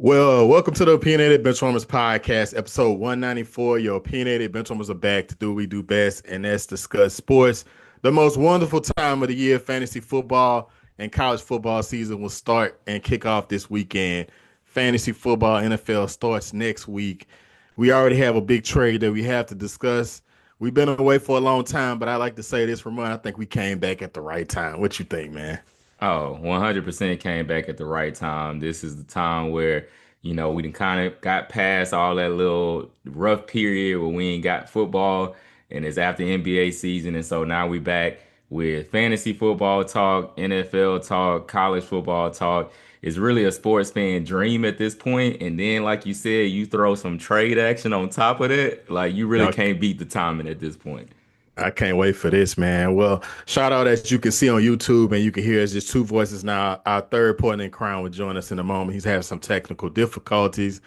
Well, welcome to the Opinionated Benchwarmers Podcast, episode 194. Your Opinionated Benchwarmers are back to do what we do best, and that's discuss sports. The most wonderful time of the year, fantasy football and college football season will start and kick off this weekend. Fantasy football, NFL starts next week. We already have a big trade that we have to discuss. We've been away for a long time, but I like to say this, Ramon. I think we came back at the right time. What you think, man? Oh, 100% came back at the right time. This is the time where, we done kind of got past all that little rough period where we ain't got football and it's after NBA season. And so now we back with fantasy football talk, NFL talk, college football talk. It's really a sports fan dream at this point. And then, like you said, you throw some trade action on top of it. Like you really Y'all can't beat the timing at this point. I can't wait for this, man. Well, shout out as you can see on YouTube and you can hear it's just two voices now. Our third partner in crime will join us in a moment. He's having some technical difficulties.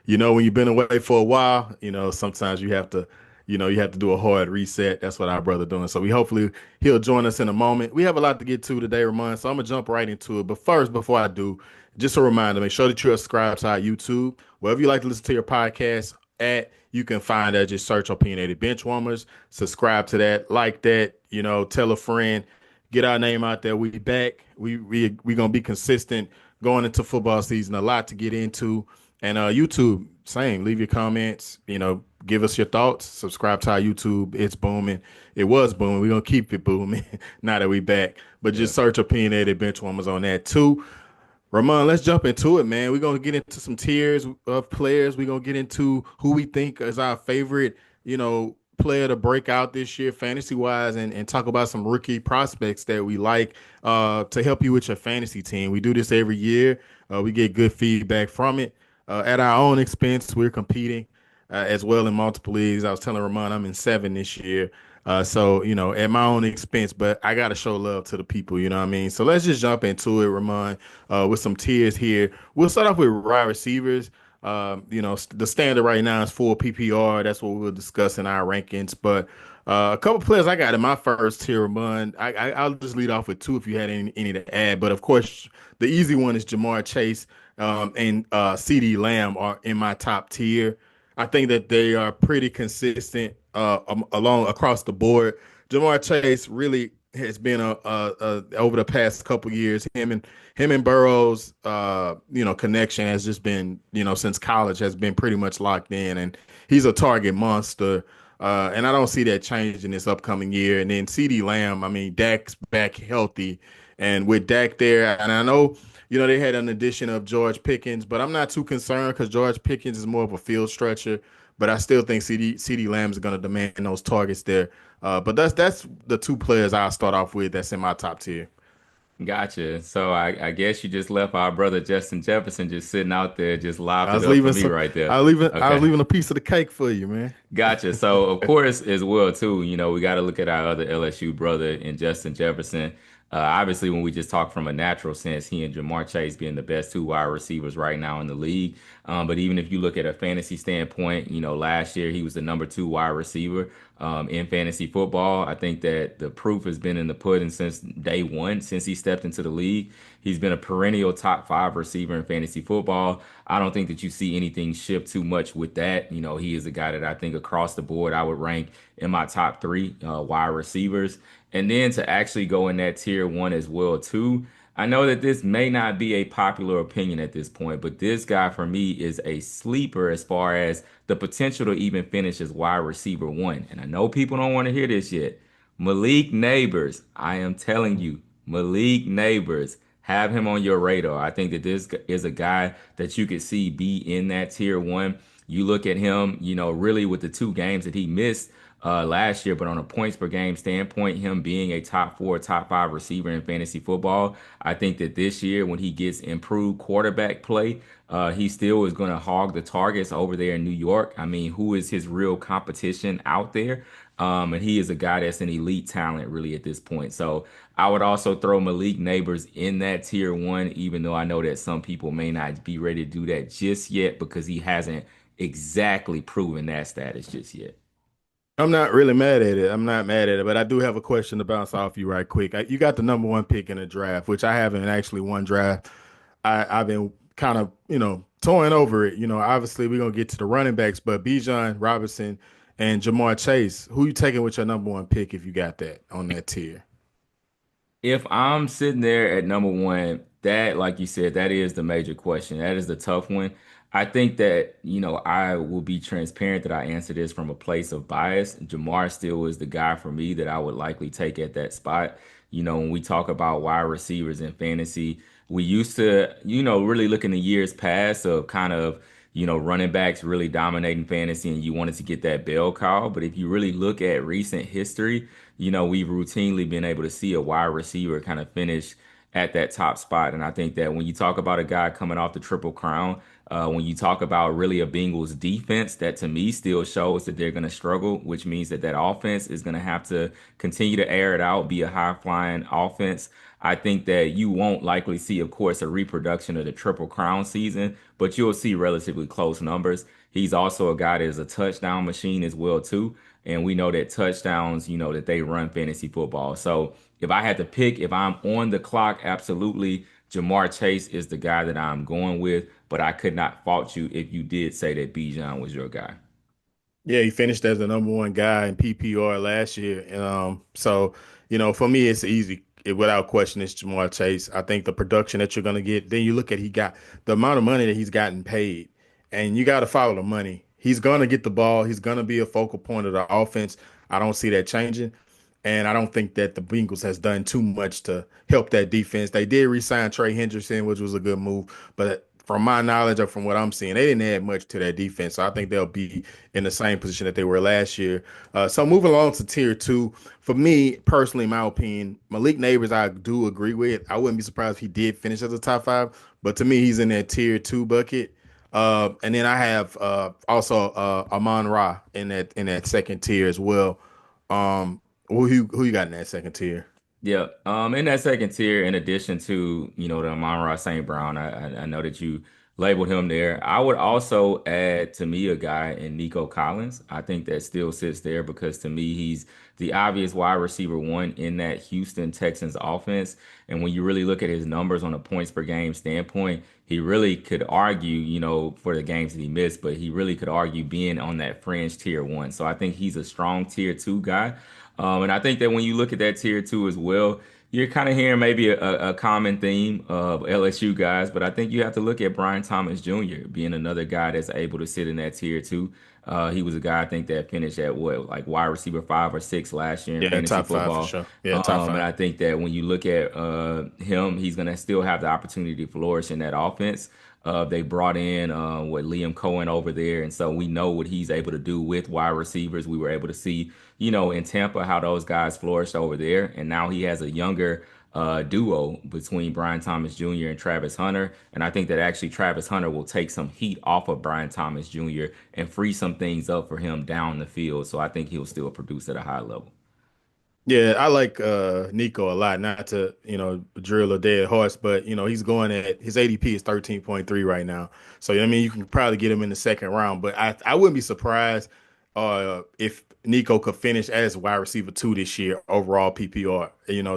When you've been away for a while, sometimes you have to do a hard reset. That's what our brother doing. So we hopefully he'll join us in a moment. We have a lot to get to today, Ramon. So I'm gonna jump right into it. But first, before I do, just a reminder, make sure that you're subscribed to our YouTube. Wherever you like to listen to your podcast at, you can find that. Just search Opinionated Benchwarmers. Subscribe to that, like that, tell a friend, get our name out there. We back. We gonna be consistent going into football season. A lot to get into. And YouTube, same. Leave your comments. Give us your thoughts. Subscribe to our YouTube. It's booming. It was booming. We're gonna keep it booming now that we back. But Yeah. just search Opinionated Benchwarmers on that too. Ramon, let's jump into it, man. We're gonna get into some tiers of players. We're gonna get into who we think is our favorite, player to break out this year, fantasy wise, and talk about some rookie prospects that we like to help you with your fantasy team. We do this every year. We get good feedback from it. At our own expense, we're competing as well in multiple leagues. I was telling Ramon I'm in seven this year. So, at my own expense, but I got to show love to the people, you know what I mean? So let's just jump into it, Ramon, with some tiers here. We'll start off with wide receivers. The standard right now is full PPR. That's what we'll discuss in our rankings. But a couple players I got in my first tier, Ramon. I'll just lead off with two if you had any to add. But of course, the easy one is Jamar Chase and CD Lamb are in my top tier. I think that they are pretty consistent along across the board. Jamar Chase really has been over the past couple years. Him and Burrow's connection has just been since college has been pretty much locked in, and he's a target monster. And I don't see that changing this upcoming year. And then CD Lamb, I mean, Dak's back healthy, and with Dak there, and I know they had an addition of George Pickens, but I'm not too concerned because George Pickens is more of a field stretcher. But I still think CD Lamb is going to demand those targets there. But that's the two players I'll start off with that's in my top tier. Gotcha. So I guess you just left our brother Justin Jefferson just sitting out there, just I lobbed it was up for leaving me some. right there. I was Okay. leaving a piece of the cake for you, man. Gotcha. So of course, as well too, we got to look at our other LSU brother in Justin Jefferson. Obviously, when we just talk from a natural sense, he and Jamar Chase being the best two wide receivers right now in the league. But even if you look at a fantasy standpoint, last year he was the number two wide receiver in fantasy football. I think that the proof has been in the pudding since day one, since he stepped into the league. He's been a perennial top five receiver in fantasy football. I don't think that you see anything shift too much with that. He is a guy that I think across the board I would rank in my top three wide receivers. And then to actually go in that tier one as well too. I know that this may not be a popular opinion at this point, but this guy for me is a sleeper as far as the potential to even finish as wide receiver one. And I know people don't want to hear this yet. Malik Neighbors, I am telling you, Malik Neighbors, have him on your radar. I think that this is a guy that you could see be in that tier one. You look at him, really with the two games that he missed last year, but on a points per game standpoint, him being a top four, top five receiver in fantasy football, I think that this year when he gets improved quarterback play, he still is going to hog the targets over there in New York. I mean, who is his real competition out there? And he is a guy that's an elite talent really at this point. So I would also throw Malik Neighbors in that tier one, even though I know that some people may not be ready to do that just yet because he hasn't exactly proven that status just yet. I'm not really mad at it. I'm not mad at it, but I do have a question to bounce off you right quick. You got the number one pick in the draft, which I haven't actually won draft. I've been kind of, toying over it. Obviously we're gonna get to the running backs, but Bijan Robinson and Jamar Chase, who you taking with your number one pick if you got that on that tier? If I'm sitting there at number one, that, like you said, that is the major question. That is the tough one. I think that, I will be transparent that I answer this from a place of bias. Jamar still is the guy for me that I would likely take at that spot. When we talk about wide receivers in fantasy, we used to, really look in the years past of kind of, running backs really dominating fantasy and you wanted to get that bell cow. But if you really look at recent history, we've routinely been able to see a wide receiver kind of finish at that top spot. And I think that when you talk about a guy coming off the Triple Crown, when you talk about really a Bengals defense, that to me still shows that they're going to struggle, which means that that offense is going to have to continue to air it out, be a high flying offense. I think that you won't likely see, of course, a reproduction of the Triple Crown season, but you'll see relatively close numbers. He's also a guy that is a touchdown machine as well, too. And we know that touchdowns, that they run fantasy football. So if I had to pick, if I'm on the clock, absolutely, Jamar Chase is the guy that I'm going with. But I could not fault you if you did say that Bijan was your guy. Yeah, he finished as the number one guy in PPR last year. So for me, it's easy. Without question, it's Jamar Chase. I think the production that you're gonna get, then you look at he got the amount of money that he's gotten paid, and you got to follow the money. He's gonna get the ball. He's gonna be a focal point of the offense. I don't see that changing. And I don't think that the Bengals has done too much to help that defense. They did re-sign Trey Hendrickson, which was a good move, but from my knowledge or from what I'm seeing, they didn't add much to that defense. So I think they'll be in the same position that they were last year. So moving along to tier two, for me personally, in my opinion, Malik Neighbors, I do agree with. I wouldn't be surprised if he did finish as a top five, but to me, he's in that tier two bucket. And then I have also Amon Ra in that second tier as well. Who you got in that second tier? Yeah. In that second tier, in addition to, the Amon-Ra St. Brown, I know that you labeled him there. I would also add to me a guy in Nico Collins. I think that still sits there because to me, he's the obvious wide receiver one in that Houston Texans offense. And when you really look at his numbers on a points per game standpoint, he really could argue, for the games that he missed, but he really could argue being on that fringe tier one. So I think he's a strong tier two guy. And I think that when you look at that tier two as well, you're kind of hearing maybe a common theme of LSU guys, but I think you have to look at Brian Thomas Jr. being another guy that's able to sit in that tier two. He was a guy I think that finished at what, like wide receiver 5 or 6 last year in Yeah, fantasy top five for football. sure. Yeah, top And five. I think that when you look at him, he's going to still have the opportunity to flourish in that offense. They brought in what Liam Cohen over there, and so we know what he's able to do with wide receivers. We were able to see, in Tampa how those guys flourished over there, and now he has a younger duo between Brian Thomas Jr. and Travis Hunter, and I think that actually Travis Hunter will take some heat off of Brian Thomas Jr. and free some things up for him down the field. So I think he'll still produce at a high level. Yeah, I like Nico a lot. Not to drill a dead horse, but he's going at his ADP is 13.3 right now. So I mean you can probably get him in the second round, but I wouldn't be surprised if Nico could finish as wide receiver two this year overall PPR.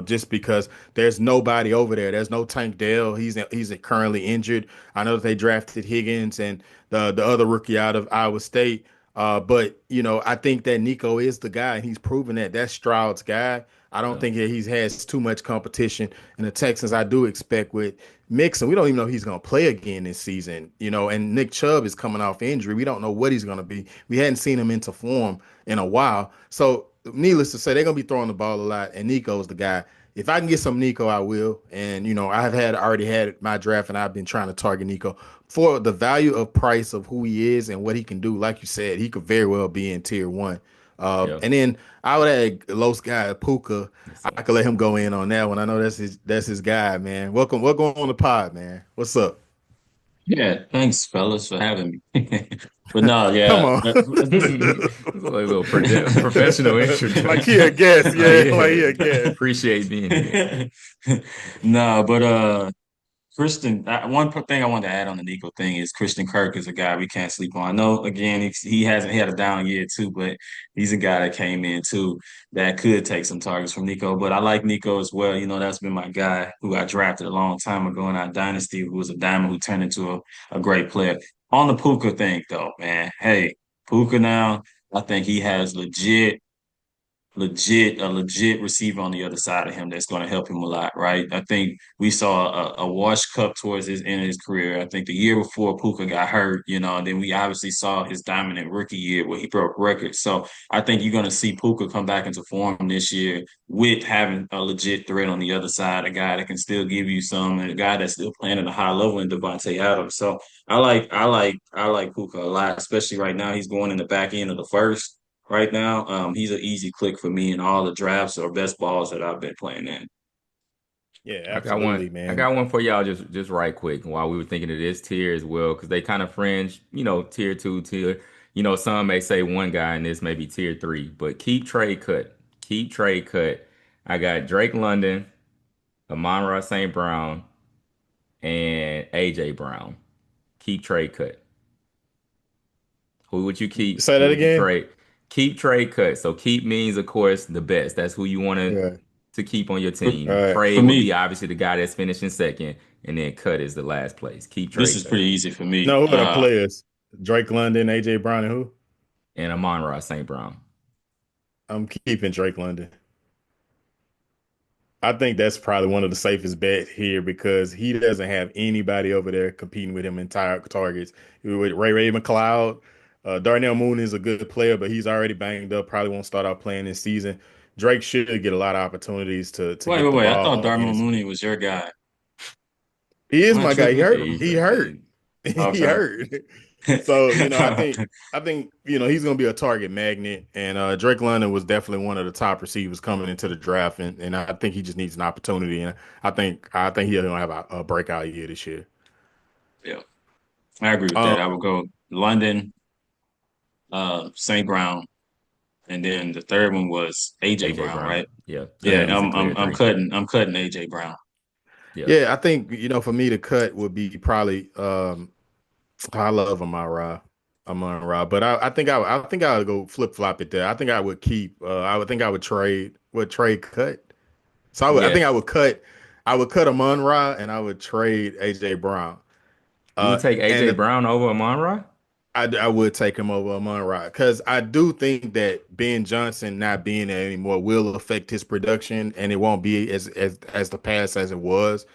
Just because there's nobody over there. There's no Tank Dell. He's currently injured. I know that they drafted Higgins and the other rookie out of Iowa State. But I think that Nico is the guy, and he's proven that that's Stroud's guy. I don't Yeah, think that he has too much competition. And the Texans, I do expect with Mixon, we don't even know if he's going to play again this season. And Nick Chubb is coming off injury. We don't know what he's going to be. We hadn't seen him into form in a while. So, needless to say, they're going to be throwing the ball a lot, and Nico's the guy. If I can get some Nico, I will. And I've already had my draft, and I've been trying to target Nico for the value of price of who he is and what he can do. Like you said, he could very well be in tier one. yeah, And then I would add Los Guy Puka. yes, I sir. could let him go in on that one. I know that's his guy, man. Welcome on the pod, man. What's up? Yeah, thanks, fellas, for having me. But no, Come yeah, on. It's like a little professional Like he a introduction. guest, Oh yeah. Like yeah, he a guest. appreciate being here. no, but Thing I wanted to add on the Nico thing is Christian Kirk is a guy we can't sleep on. I know, again, he hasn't had a down year too, but he's a guy that came in too that could take some targets from Nico. But I like Nico as well. You know, that's been my guy who I drafted a long time ago in our dynasty, who was a diamond who turned into a great player. On the Puka thing, though, man, hey, Puka now, I think he has a legit receiver on the other side of him that's going to help him a lot, right? I think we saw a wash cup towards his end of his career. I think the year before Puka got hurt, you know, and then we obviously saw his dominant rookie year where he broke records. So I think you're going to see Puka come back into form this year with having a legit threat on the other side, a guy that can still give you some, and a guy that's still playing at a high level in Devontae Adams. So I like Puka a lot, especially right now. He's going in the back end of the first right now. He's an easy click for me in all the drafts or best balls that I've been playing in. Yeah, I got one. absolutely, I man. got one for y'all just right quick while we were thinking of this tier as well, because they kind of fringe, tier two, tier. Some may say one guy and this may be tier three, but keep trade cut. Keep trade cut. I got Drake London, Amon-Ra St. Brown, and AJ Brown. Keep trade cut. Who would you keep? Say Who that would you again. trade? Keep trade cut. So keep means, of course, the best. That's who you want Yeah. to keep on your All team. right. Trade For would be me, obviously the guy that's finishing second, and then cut is the last place. Keep this trade is cut. pretty easy for me. No, who are the players? Drake London, AJ Brown, and who? And Amon-Ra St. Brown. I'm keeping Drake London. I think that's probably one of the safest bet here because he doesn't have anybody over there competing with him in targets. With Ray McLeod, Darnell Moon is a good player, but he's already banged up. Probably won't start out playing this season. Drake should get a lot of opportunities to Wait, get wait, the wait. I thought ball in Darnell his. Mooney was your guy. He Am is I my guy. He tripping? Yeah, hurt. he's He hurt. He Okay. hurt. So, I think he's gonna be a target magnet. And Drake London was definitely one of the top receivers coming into the draft, and I think he just needs an opportunity. And I think he's gonna have a breakout year this year. Yeah, I agree with that. I Um, would go London, St. Brown, and then the third one was AJ AJ Brown, Brown. right? Yeah, I Yeah, think he's a clear three. I'm cutting AJ Brown. Yeah, yeah, I think for me the cut would be probably I love Amon Ra, but I think I would go flip flop it there. I think I would keep. I would think I would trade cut. So I yeah. think I would cut Amon Ra and I would trade AJ Brown. You would take And AJ Brown over Amon-Ra? I would take him over Amon Ra because I do think that Ben Johnson not being there anymore will affect his production and it won't be as the pass as it was.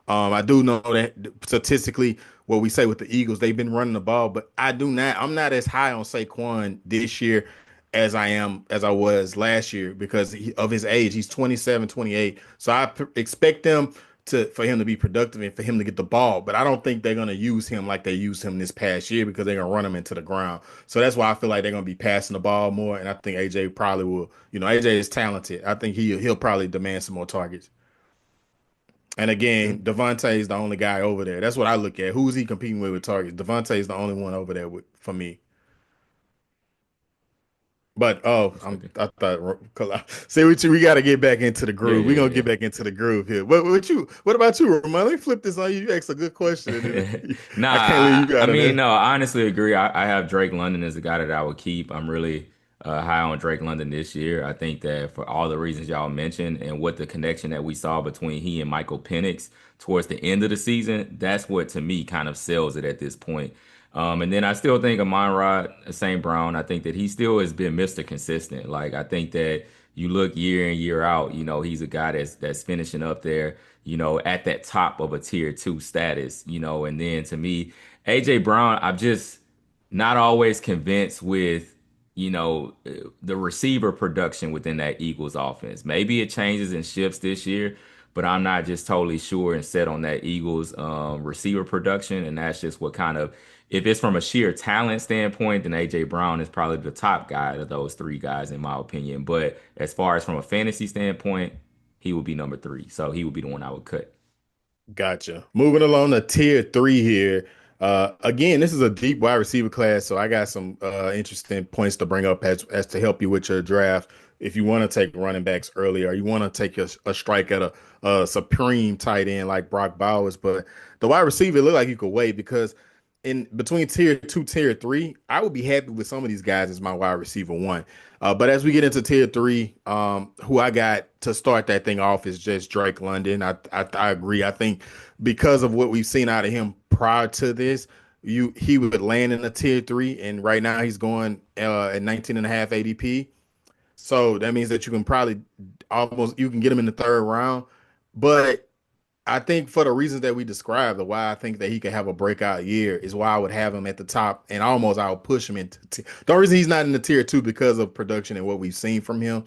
I do know that statistically, what we say with the Eagles, they've been running the ball, but I'm not as high on Saquon this year as I was last year because of his age. He's 27, 28. So expect them for him to be productive and for him to get the ball, but I don't think they're going to use him like they used him this past year because they're going to run him into the ground. So that's why I feel like they're going to be passing the ball more, and I think AJ probably will. AJ is talented. I think he'll probably demand some more targets. And Yeah. again, Devontae is the only guy over there. That's what I look at. Who's he competing with targets? Devontae is the only one over there for me. But Most likely. I thought see we got to get back into the Yeah, groove. We're yeah, gonna yeah. get back into the groove here. What about you, Ramon? Let me flip this on you. You asked a good question, and Nah, I can't leave you I out of mean, there. no, I honestly agree. I have Drake London as a guy that I would keep. I'm really high on Drake London this year. I think that for all the reasons y'all mentioned and what the connection that we saw between he and Michael Penix towards the end of the season, that's what to me kind of sells it at this point. And then I still think Amon-Ra St. Brown, I think that he still has been Mr. Consistent. Like I think that you look year in, year out, he's a guy that's finishing up there, at that top of a tier two status, and then to me, AJ Brown, I'm just not always convinced with, the receiver production within that Eagles offense. Maybe it changes and shifts this year, but I'm not just totally sure and set on that Eagles receiver production. And that's just what kind of, if it's from a sheer talent standpoint, then AJ Brown is probably the top guy of those three guys, in my opinion. But as far as from a fantasy standpoint, he would be number three. So he would be the one I would cut. Gotcha. Moving along to tier three here. Again, this is a deep wide receiver class, so I got some interesting points to bring up as to help you with your draft. If you want to take running backs early, or you want to take a strike at a supreme tight end like Brock Bowers, but the wide receiver look like you could wait because in between tier two, tier three, I would be happy with some of these guys as my wide receiver one. But as we get into tier three, who I got to start that thing off is just Drake London. I agree. I think because of what we've seen out of him prior to this, he would land in a tier three, and right now he's going at 19 and a half ADP. So that means that you can probably almost you can get him in the third round. But I think for the reasons that we described, the why I think that he could have a breakout year is why I would have him at the top, and almost I would push him into the only reason he's not in the tier two because of production and what we've seen from him.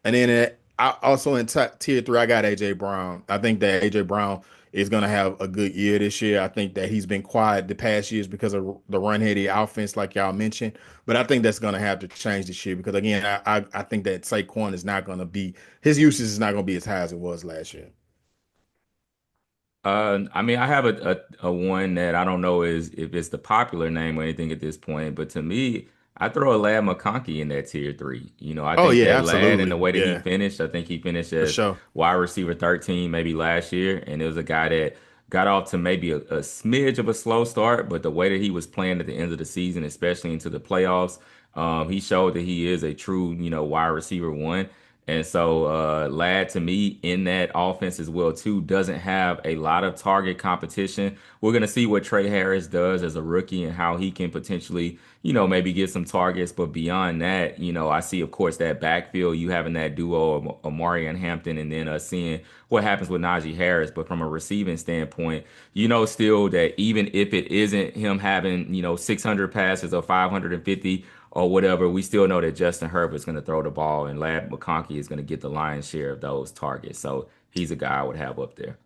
And then I also in tier three, I got AJ Brown. I think that AJ Brown is going to have a good year this year. I think that he's been quiet the past years because of the run heady offense, like y'all mentioned. But I think that's going to have to change this year because again, I think that Saquon is not going to be his usage is not going to be as high as it was last year. I mean, I have a one that I don't know is if it's the popular name or anything at this point, but to me, I throw a Lad McConkey in that tier three. I Oh think yeah, that Lad and the absolutely. way that he Yeah, finished, I think he finished for as sure. wide receiver 13 maybe last year, and it was a guy that got off to maybe a smidge of a slow start, but the way that he was playing at the end of the season, especially into the playoffs, he showed that he is a true, wide receiver one. And so, Lad to me in that offense as well too doesn't have a lot of target competition. We're gonna see what Trey Harris does as a rookie and how he can potentially, maybe get some targets. But beyond that, I see of course that backfield, you having that duo of Amari and Hampton, and then seeing what happens with Najee Harris. But from a receiving standpoint, still that even if it isn't him having, 600 passes or 550 or whatever, we still know that Justin Herbert is going to throw the ball and Lad McConkey is going to get the lion's share of those targets. So he's a guy I would have up there.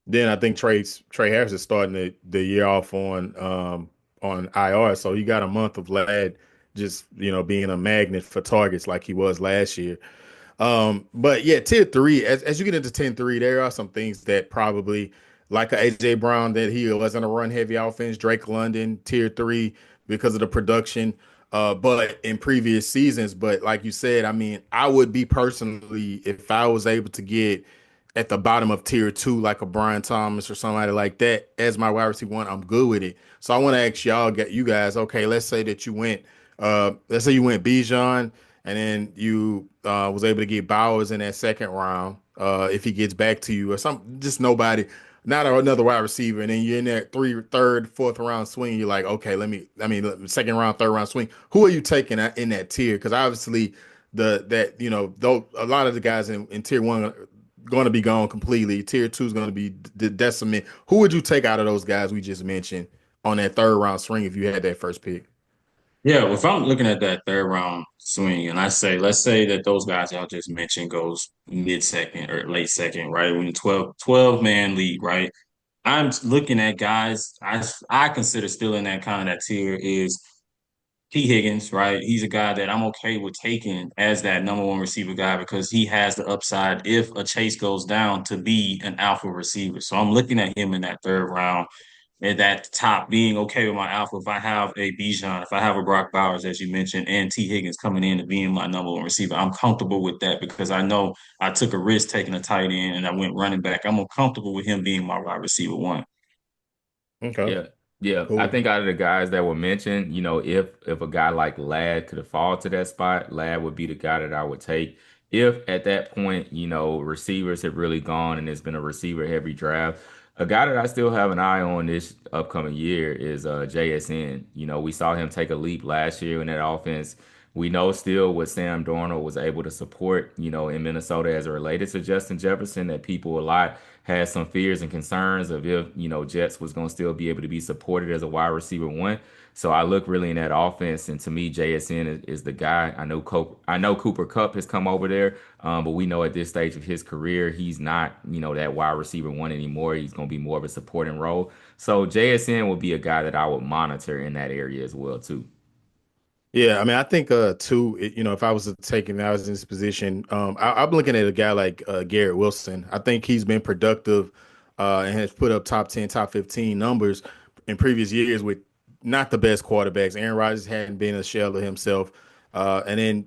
Then I think Trey Harris is starting the year off on IR, so he got a month of Lad just being a magnet for targets like he was last year. But yeah, tier three, as you get into 10-3, there are some things that probably like a AJ Brown that he wasn't a run heavy offense, Drake London, tier three because of the production. But in previous seasons, but like you said, I mean, I would be personally if I was able to get at the bottom of tier two, like a Brian Thomas or somebody like that, as my wide receiver one, I'm good with it. So I want to ask y'all, get you guys, okay, let's say that you went, let's say you went Bijan, and then you was able to get Bowers in that second round. If he gets back to you or some, just nobody, not another wide receiver, and then you're in that third, fourth round swing. You're like, okay, I mean, second round, third round swing. Who are you taking in that tier? Because obviously, though a lot of the guys in tier one going to be gone completely. Tier two is going to be decimate. Who would you take out of those guys we just mentioned on that third round swing if you had that first pick? Yeah, well, if I'm looking at that third round swing, and let's say that those guys y'all just mentioned goes mid second or late second, right? When the 12 man league, right? I'm looking at guys I consider still in that kind of that tier is T. Higgins, right? He's a guy that I'm okay with taking as that number one receiver guy because he has the upside if a chase goes down to be an alpha receiver. So I'm looking at him in that third round at that top, being okay with my alpha. If I have a Bijan, if I have a Brock Bowers, as you mentioned, and T. Higgins coming in and being my number one receiver, I'm comfortable with that because I know I took a risk taking a tight end and I went running back. I'm comfortable with him being my wide receiver one. Okay, Yeah, yeah. I cool. think out of the guys that were mentioned, if a guy like Lad could have fallen to that spot, Lad would be the guy that I would take. If at that point, receivers have really gone and it's been a receiver heavy draft, a guy that I still have an eye on this upcoming year is JSN. We saw him take a leap last year in that offense. We know still what Sam Darnold was able to support, in Minnesota as it related to Justin Jefferson, that people a lot had some fears and concerns of if, Jets was going to still be able to be supported as a wide receiver one. So I look really in that offense, and to me, JSN is the guy. I know Cooper Kupp has come over there, but we know at this stage of his career, he's not, that wide receiver one anymore. He's going to be more of a supporting role. So JSN would be a guy that I would monitor in that area as well, too. Yeah, I mean, I think too, if I was to take him, I was in this position. I'm looking at a guy like Garrett Wilson. I think he's been productive and has put up top 10, top 15 numbers. in previous years with not the best quarterbacks. Aaron Rodgers hadn't been a shell of himself. And then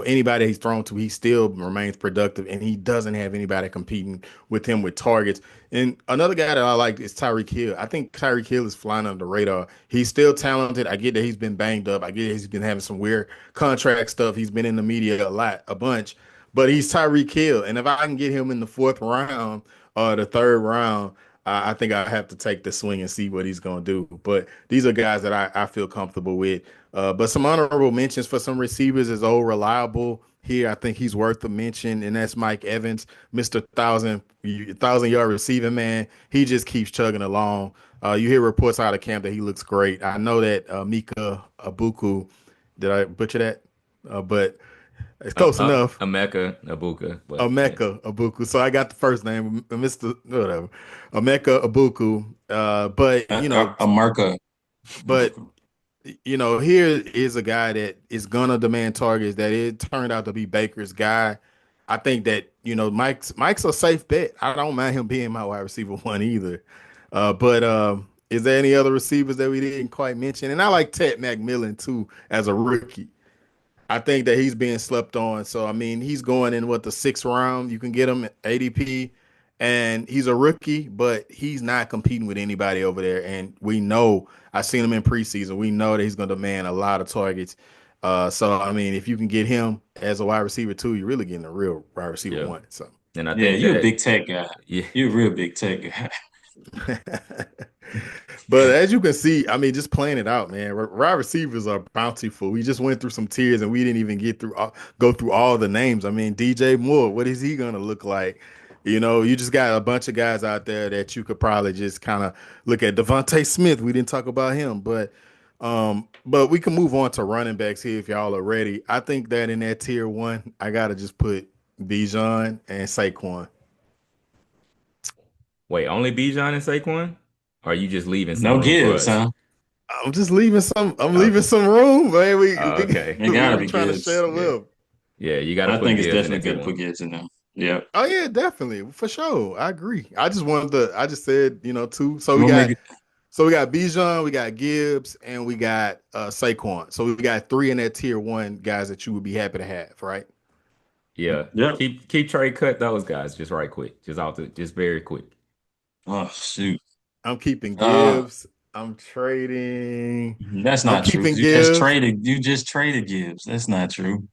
anybody he's thrown to, he still remains productive, and he doesn't have anybody competing with him with targets. And another guy that I like is Tyreek Hill. I think Tyreek Hill is flying under the radar. He's still talented. I get that he's been banged up. I get that he's been having some weird contract stuff. He's been in the media a bunch, but he's Tyreek Hill. And if I can get him in the fourth round or the third round, I think I have to take the swing and see what he's going to do. But these are guys that I feel comfortable with. But some honorable mentions for some receivers is old reliable here. I think he's worth a mention, and that's Mike Evans, Mr. Thousand yard receiving man. He just keeps chugging along. You hear reports out of camp that he looks great. I know that Mika Abuku, did I butcher that? But it's close enough. Emeka Abuka, but yeah. Emeka Abuku. So I got the first name, Mr. Whatever. Emeka Abuku. But America. but here is a guy that is gonna demand targets. That it turned out to be Baker's guy. I think that Mike's a safe bet. I don't mind him being my wide receiver one either. But is there any other receivers that we didn't quite mention? And I like Ted McMillan too as a rookie. I think that he's being slept on. So I mean, he's going in the sixth round. You can get him at ADP, and he's a rookie, but he's not competing with anybody over there. And we know I've seen him in preseason. We know that he's going to demand a lot of targets. So I mean, if you can get him as a wide receiver too, you're really getting a real wide receiver one. So and I Yeah, think you're a that big tech guy. yeah, You're a real big tech guy. But as you can see, I mean, just playing it out, man. Wide receivers are bountiful. We just went through some tiers, and we didn't even go through all the names. I mean, DJ Moore, what is he gonna look like? You just got a bunch of guys out there that you could probably just kind of look at. Devontae Smith, we didn't talk about him, but we can move on to running backs here if y'all are ready. I think that in that tier one, I gotta just put Bijan and Saquon. wait, only Bijan and Saquon? Or are you just leaving some No room for Gibbs, us? huh? I'm just leaving some. I'm leaving Okay. some room, man. Okay. It gotta We be trying to Gibbs. share the Yeah. love. Yeah, you got to I put think it's Gibbs in the definitely tier good to put one. Gibbs in there. Yeah. Oh yeah, definitely for sure. I agree. I just wanted to. I just said two. So You we want got me Bijan, we got Gibbs, and we got Saquon. So we got three in that tier one guys that you would be happy to have, right? Yeah. Yep. Keep trade cut those guys just right quick. Just very quick. Oh shoot. I'm keeping Uh Gibbs. I'm trading. that's I'm not true. keeping You just Gibbs. traded Gibbs. That's not true.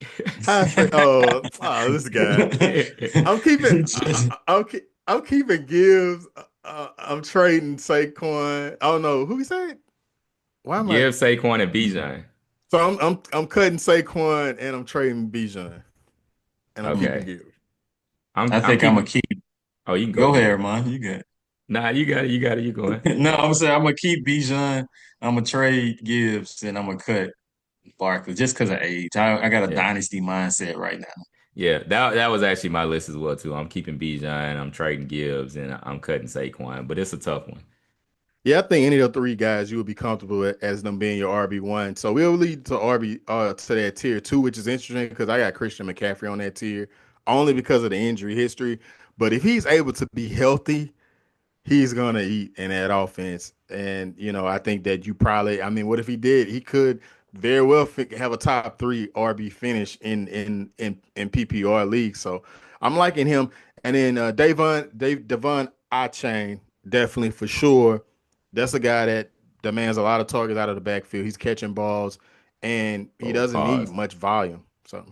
I trade. This guy. I'm keeping. You just- I'm keeping Gibbs. I'm trading Saquon. I don't know who he said. Why am I? Give Saquon and Bijan. So I'm cutting Saquon and I'm trading Bijan and I'm keeping Okay. Gibbs. I I'm think I'm gonna keeping. keep Oh, you can go, go ahead, King. man. You got Nah, you got it. You got it. You going? it. No, I'm saying I'm gonna keep Bijan, I'm gonna trade Gibbs, and I'm gonna cut Barkley just because of age. I got a Yeah. dynasty mindset right now. Yeah. That was actually my list as well too. I'm keeping Bijan. I'm trading Gibbs, and I'm cutting Saquon. But it's a tough one. Yeah, I think any of the three guys you would be comfortable with as them being your RB1. So we'll lead to to that tier two, which is interesting because I got Christian McCaffrey on that tier only because of the injury history. But if he's able to be healthy, he's gonna eat in that offense. And I think that I mean, what if he did? He could very well have a top three RB finish in PPR league. So I'm liking him. And then Devon Achane, definitely for sure. That's a guy that demands a lot of targets out of the backfield. He's catching balls and he Oh, doesn't need pause. much volume. So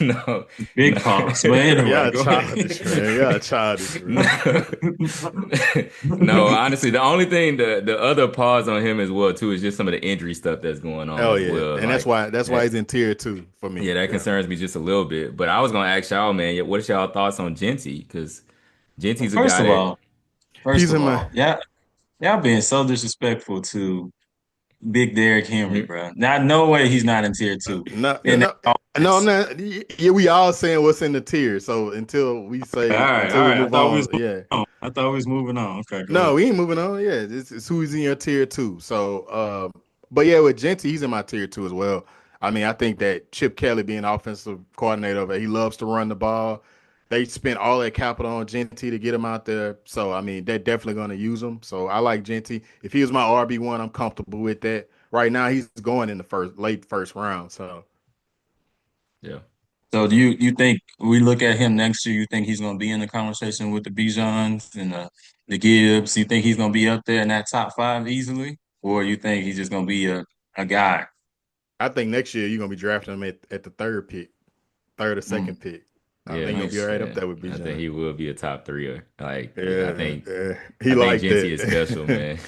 No, no. Big pause. But anyway, yeah, go ahead. childish, man. Yeah, childish, No, man. no, honestly, the only thing the other pause on him as well too is just some of the injury stuff that's going on Oh as yeah. well. And that's Like why that, he's in tier two for me. yeah, that Yeah. concerns me just a little bit. But I was gonna ask y'all, man, what is y'all thoughts on Genty? Because Well, Genty's a guy that He's in my yeah, y'all being so disrespectful to Big Derrick Henry, Mhm. bro. Now, no way he's not in tier two. no, no, In that no, no, I'm offense. not. Yeah, we all saying what's in the tier. So until All we right. I move thought we on, was yeah. moving on. I thought we was moving on. Okay, go No, ahead. we ain't moving on. Yeah, it's who's in your tier two. So, but yeah, with Genty, he's in my tier two as well. I mean, I think that Chip Kelly being offensive coordinator, he loves to run the ball. they spent all that capital on Genty to get him out there. So I mean, they're definitely going to use him. So I like Genty. If he was my RB1, I'm comfortable with that. Right now, he's going in the late first round. So Yeah. So do you think we look at him next year? You think he's going to be in the conversation with the Bijans and the Gibbs? You think he's going to be up there in that top five easily, or you think he's just going to be a guy? I think next year you're going to be drafting him at the third pick, third or Mm, second pick. I Yeah, think he'll be nice. right up yeah. there with I think Bijan. he will be a top threeer. Like, yeah, Yeah, yeah, he I think liked Genty is special, that. man.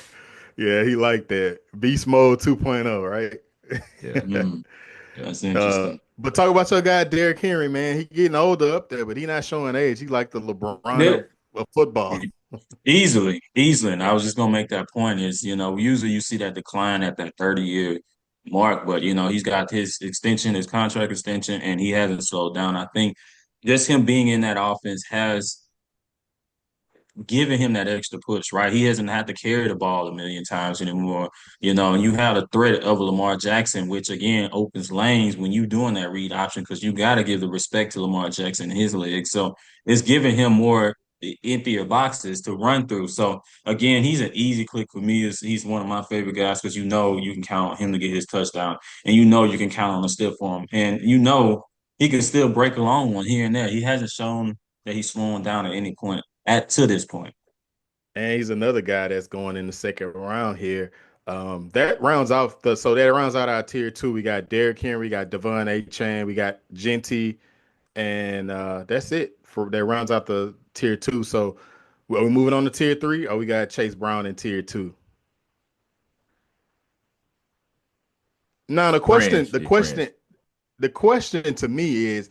Yeah, he liked that. Beast mode 2.0, right? Yeah. Mm, that's interesting. But talk about your guy Derrick Henry, man. He getting older up there, but he not showing age. He like the LeBron Yeah, of football. easily, easily. And I Yeah. was just gonna make that point is, usually you see that decline at that 30-year mark, but he's got his extension, his contract extension, and he hasn't slowed down. I think just him being in that offense has giving him that extra push, right? He hasn't had to carry the ball a million times anymore, and you have a threat of Lamar Jackson, which again opens lanes when you doing that read option because you got to give the respect to Lamar Jackson and his legs. So it's giving him more emptier boxes to run through. So again, he's an easy click for me. He's one of my favorite guys because you can count on him to get his touchdown, and you can count on a stiff arm, and he can still break a long one here and there. He hasn't shown that he's slowing down at any point at to this point. And he's another guy that's going in the second round here. That rounds out that rounds out our tier two. We got Derrick Henry, we got Devon A. Chan, we got Genty, and that's it for that rounds out the tier two. So are we moving on to tier three? Or we got Chase Brown in tier two? Now the question, Fringe. the He fringe. question, the question to me is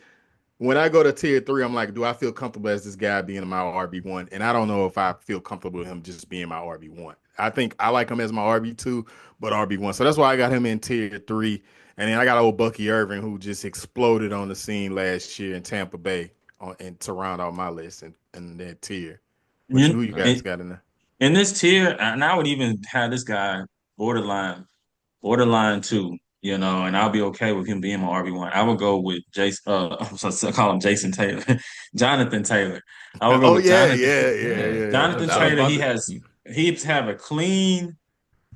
when I go to tier three, I'm like, do I feel comfortable as this guy being my RB1? And I don't know if I feel comfortable with him just being my RB1. I think I like him as my RB2, but RB1. So that's why I got him in tier three. And then I got old Bucky Irving, who just exploded on the scene last year in Tampa Bay and to round out my list in that tier. You, Who you Nice. guys got in there? in this tier, and I would even have this guy borderline, borderline two, and I'll be okay with him being my RB1. I would go with Jason. I'm sorry, I call him Jason Taylor, Jonathan Taylor. I would go Oh with yeah, Jonathan. yeah, yeah, Yeah. yeah, yeah, for Jonathan I was sure. Taylor. about He to. has he's have a clean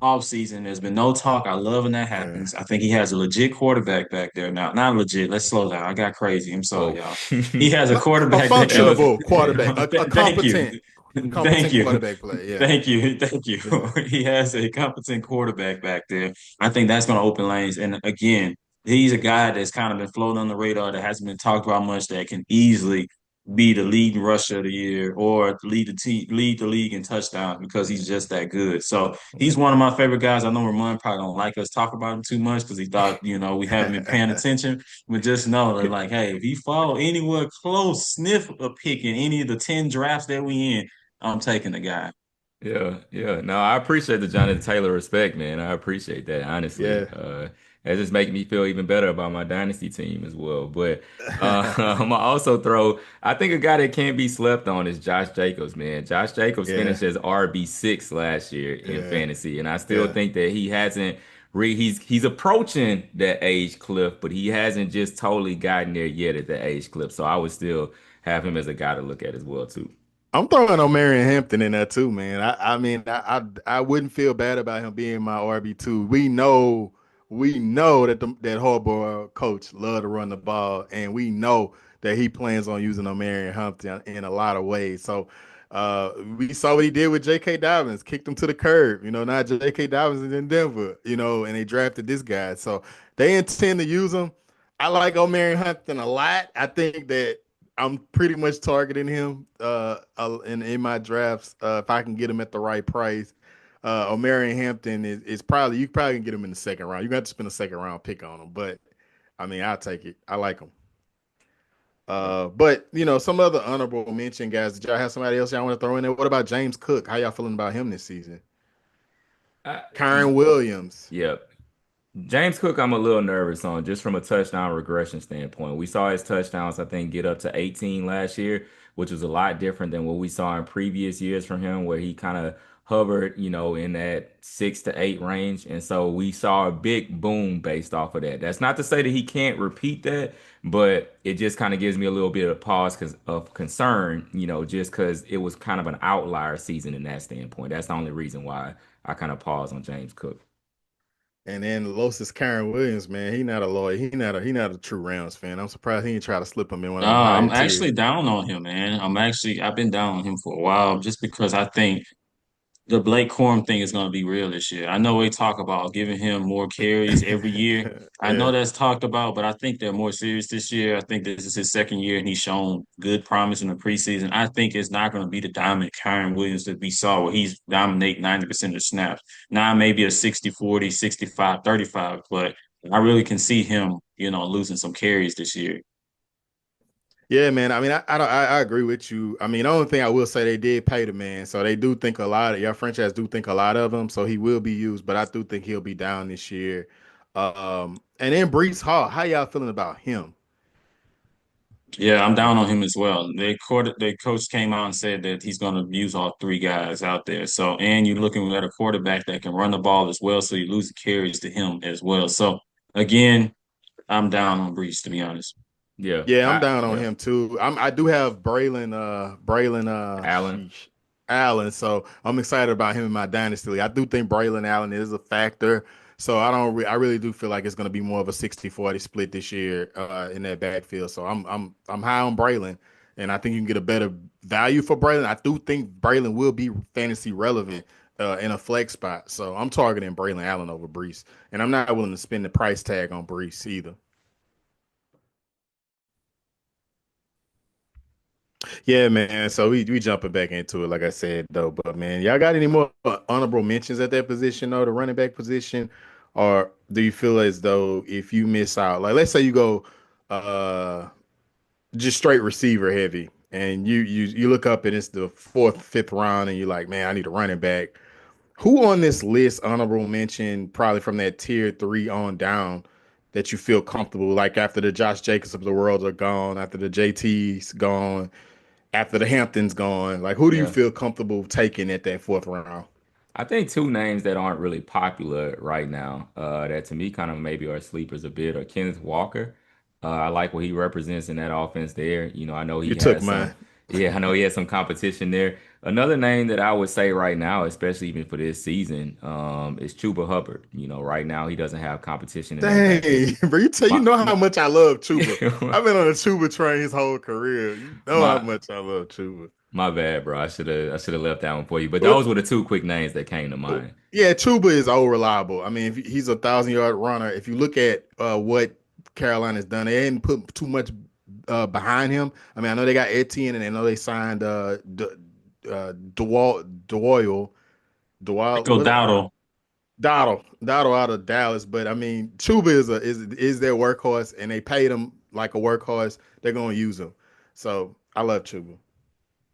offseason. There's been no talk. I love when that Yeah. happens. I think he has a legit quarterback back there now. Not legit. Let's slow down. I got crazy. I'm sorry, Whoa. y'all. He has a A quarterback that That can. was functionable quarterback, a Thank you. Thank competent you. quarterback player. Yeah. Thank you. Thank you. He has a competent quarterback back there. I think that's going to open lanes. And again, he's a guy that's kind of been floating on the radar that hasn't been talked about much that can easily be the leading rusher of the year or lead the league in touchdowns because he's just that good. So he's one of my favorite guys. I know Ramon probably don't like us talk about him too much because he thought, we haven't been paying attention. But just know that, like, hey, if he fall anywhere close, sniff a pick in any of the 10 drafts that we in, I'm taking the guy. Yeah, yeah. No, I appreciate the Jonathan Taylor respect, man. I appreciate that, honestly. Yeah. That just make me feel even better about my dynasty team as well. But I'm gonna also throw, I think a guy that can't be slept on is Josh Jacobs, man. Josh Jacobs Yeah. finished as RB6 last year in Yeah. fantasy, and I still Yeah. think that he hasn't he's approaching that age cliff, but he hasn't just totally gotten there yet at the age cliff. So I would still have him as a guy to look at as well too. I'm throwing on Marion Hampton in there too, man. I mean, I wouldn't feel bad about him being my RB2. We know that that Harbaugh coach love to run the ball, and we know that he plans on using Marion Hampton in a lot of ways. So we saw what he did with J.K. Dobbins, kicked him to the curb. Now J.K. Dobbins is in Denver, and they drafted this guy. So they intend to use him. I like O'Marion Hampton a lot. I think that I'm pretty much targeting him in my drafts if I can get him at the right price. O'Marion Hampton is probably you probably can get him in the second round. You got to spend a second round pick on him, but I mean I'll take it. I like him. But some other honorable mention guys. Did y'all have somebody else y'all want to throw in there? What about James Cook? How y'all feeling about him this season? I, Kyron Williams. yeah, James Cook, I'm a little nervous on just from a touchdown regression standpoint. We saw his touchdowns, I think, get up to 18 last year, which was a lot different than what we saw in previous years from him, where he kind of hovered, in that 6 to 8 range. And so we saw a big boom based off of that. That's not to say that he can't repeat that, but it just kind of gives me a little bit of pause of concern, just because it was kind of an outlier season in that standpoint. That's the only reason why I kind of pause on James Cook. And then Los is Karen Williams, man. He not a lawyer. He not a true Rams fan. I'm surprised he didn't try to slip him in one of them higher I'm tiers. actually down on him, man. I've been down on him for a while just because I think the Blake Corum thing is going to be real this year. I know we talk about giving him more carries every year. I know Yeah. that's talked about, but I think they're more serious this year. I think this is his second year, and he's shown good promise in the preseason. I think it's not going to be the dominant Kyron Williams that we saw where he's dominate 90% of the snaps. Now maybe a 60-40, 65-35, but I really can see him, losing some carries this year. Yeah, man. I mean, I agree with you. I mean, the only thing I will say, they did pay the man, so they do think a lot of your franchise do think a lot of him, so he will be used. But I do think he'll be down this year. And then Brees Hall, how y'all feeling about him? Yeah, I'm down on him as well. Their coach came out and said that he's going to use all three guys out there. So, and you're looking at a quarterback that can run the ball as well. So you lose the carries to him as well. So again, I'm down on Brees to be honest. Yeah, Yeah, I'm down on yeah, him too. I do have Braylon Allen. Allen, so I'm excited about him in my dynasty league. I do think Braylon Allen is a factor. So I really do feel like it's going to be more of a 60-40 split this year in that backfield. So I'm high on Braylon, and I think you can get a better value for Braylon. I do think Braylon will be fantasy relevant in a flex spot. So I'm targeting Braylon Allen over Brees, and I'm not willing to spend the price tag on Brees either. Yeah, man. So we jumping back into it, like I said, though. But man, y'all got any more honorable mentions at that position, though, the running back position, or do you feel as though if you miss out, like let's say you go uh just straight receiver heavy, and you look up and it's the fourth, fifth round, and you're like, man, I need a running back. Who on this list, honorable mention, probably from that tier three on down, that you feel comfortable, like after the Josh Jacobs of the world are gone, after the JT's gone, after the Hamptons gone, like who do you Yeah. feel comfortable taking at that fourth round? I think two names that aren't really popular right now, that to me kind of maybe are sleepers a bit, are Kenneth Walker. I like what he represents in that offense there. I know he You took has some, mine. yeah, I know he has some competition there. Another name that I would say right now, especially even for this season, is Chuba Hubbard. Right now he doesn't have competition in that backfield. Dang, bro, you My, know my, how much I love Chuba. I've been on a Chuba train his whole career. You know how my, much I love Chuba. my bad, bro. I should have left that one for you. But Well, those were the two quick names that came to mind. yeah, Chuba is old reliable. I mean, if he's a 1,000 yard runner. If you look at what Carolina's done, they ain't put too much behind him. I mean, I know they got Etienne, and I know they signed Doyle. Doyle, Rico Dowdle. Dottle out of Dallas, but I mean, Chuba is their workhorse, and they paid him like a workhorse. They're gonna use him, so I love Chuba.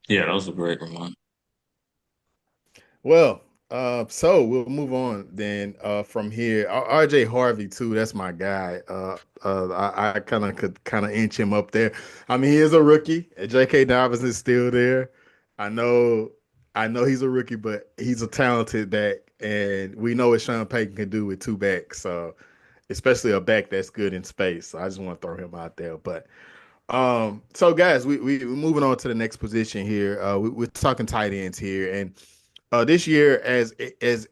Yeah, that was a great one. Well, so we'll move on then from here. RJ Harvey too. That's my guy. I kind of could kind of inch him up there. I mean, he is a rookie. J.K. Dobbins is still there. I know, I know he's a rookie, but he's a talented back, and we know what Sean Payton can do with two backs. So, especially a back that's good in space. So I just want to throw him out there, but. So guys, we're moving on to the next position here. We're talking tight ends here, and this year, as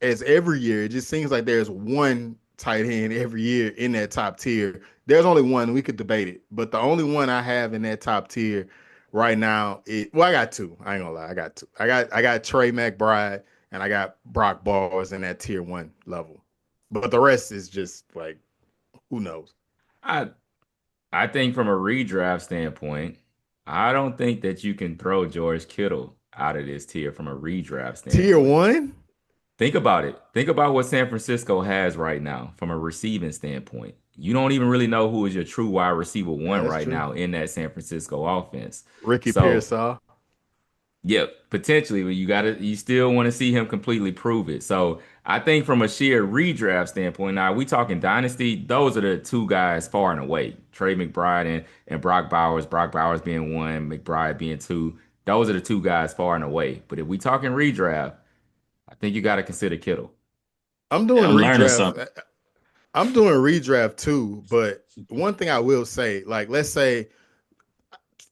every year, it just seems like there's one tight end every year in that top tier. There's only one. We could debate it, but the only one I have in that top tier right now is well, I got two. I ain't gonna lie, I got two. I got Trey McBride and I got Brock Bowers in that tier one level, but the rest is just like who knows. I I think from a redraft standpoint, I don't think that you can throw George Kittle out of this tier from a redraft Tier standpoint. one, Think about it. Think about what San Francisco has right now from a receiving standpoint. You don't even really know who is your true wide receiver yeah, one that's right true. now in that San Francisco offense. Ricky So Pearsall. yeah, potentially, but you still want to see him completely prove it. So I think from a sheer redraft standpoint, now we talking dynasty, those are the two guys far and away. Trey McBride and Brock Bowers, Brock Bowers being one, McBride being two. Those are the two guys far and away. But if we talking redraft, think you got to consider Kittle. I'm And doing I'm learning redraft. something. I'm doing redraft too, but one thing I will say, like, let's say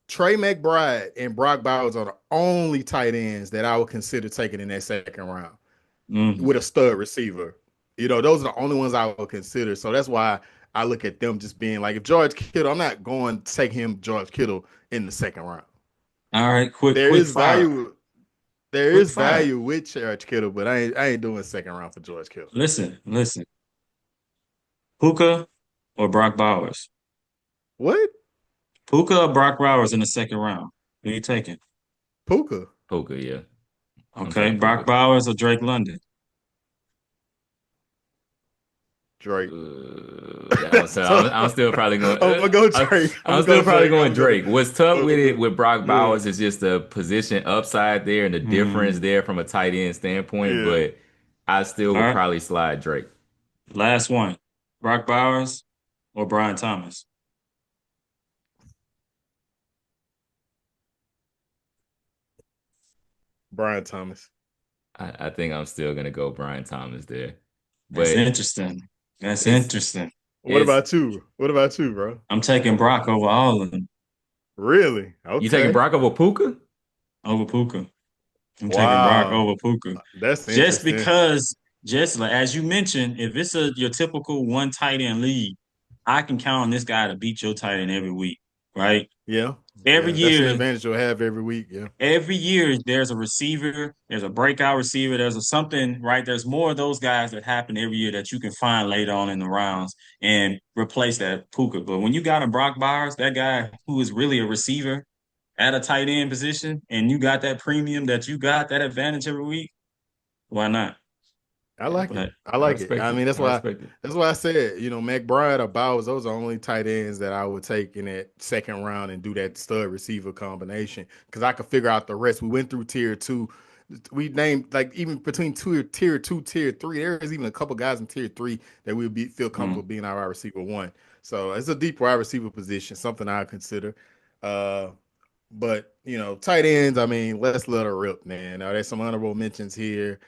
Trey McBride and Brock Bowers are the only tight ends that I would consider taking in that second round Mm. with a stud receiver. Those are the only ones I would consider. So that's why I look at them just being like, if George Kittle, I'm not going to take him, George Kittle, in the second round. All right, quick, There quick is fire, value. There quick is fire. value with George Kittle, but I ain't doing second round for George Kittle. Listen. Puka or Brock Bowers? What? Puka or Brock Bowers in the second round? Who you taking? Puka. Puka, yeah. I'm Okay, taking Brock Puka. Bowers or Drake London? Drake. I'm, So I'm still probably going. I'm gonna go Drake. I'm I'm gonna still go probably Drake. going Drake. What's tough with it Uh, with Brock yeah, Bowers is just the position upside there and the difference Hmm. there from a tight end standpoint. yeah. But I still All would right, probably slide Drake. last one. Brock Bowers or Brian Thomas? Brian Thomas. I think I'm still gonna go Brian Thomas there. That's But interesting. That's it's interesting. What it's about you? What about you, bro? I'm taking Brock over all of them, Really? you taking Okay. Brock over Puka? over Puka. I'm taking Brock Wow. over Puka. That's Just interesting. because, just like as you mentioned, if it's your typical one tight end league, I can count on this guy to beat your tight end every week, right? Yeah. Every Yeah. That's the year, advantage you'll have every week. Yeah. every year there's a receiver, there's a breakout receiver, there's a something, right? There's more of those guys that happen every year that you can find later on in the rounds and replace that Puka. But when you got a Brock Bowers, that guy who is really a receiver at a tight end position, and you got that premium that you got that advantage every week, why not? I like it. But I I like it. respect I it. mean, I respect it. that's why I said, McBride or Bowers, those are only tight ends that I would take in that second round and do that stud receiver combination. Because I could figure out the rest. We went through tier two. We named like even between tier two, tier three. There is even a couple guys in tier three that we would feel comfortable mm, being our wide receiver one. So it's a deep wide receiver position, something I consider. Uh, but tight ends, I mean, let's let her rip, man. Now there's some honorable mentions here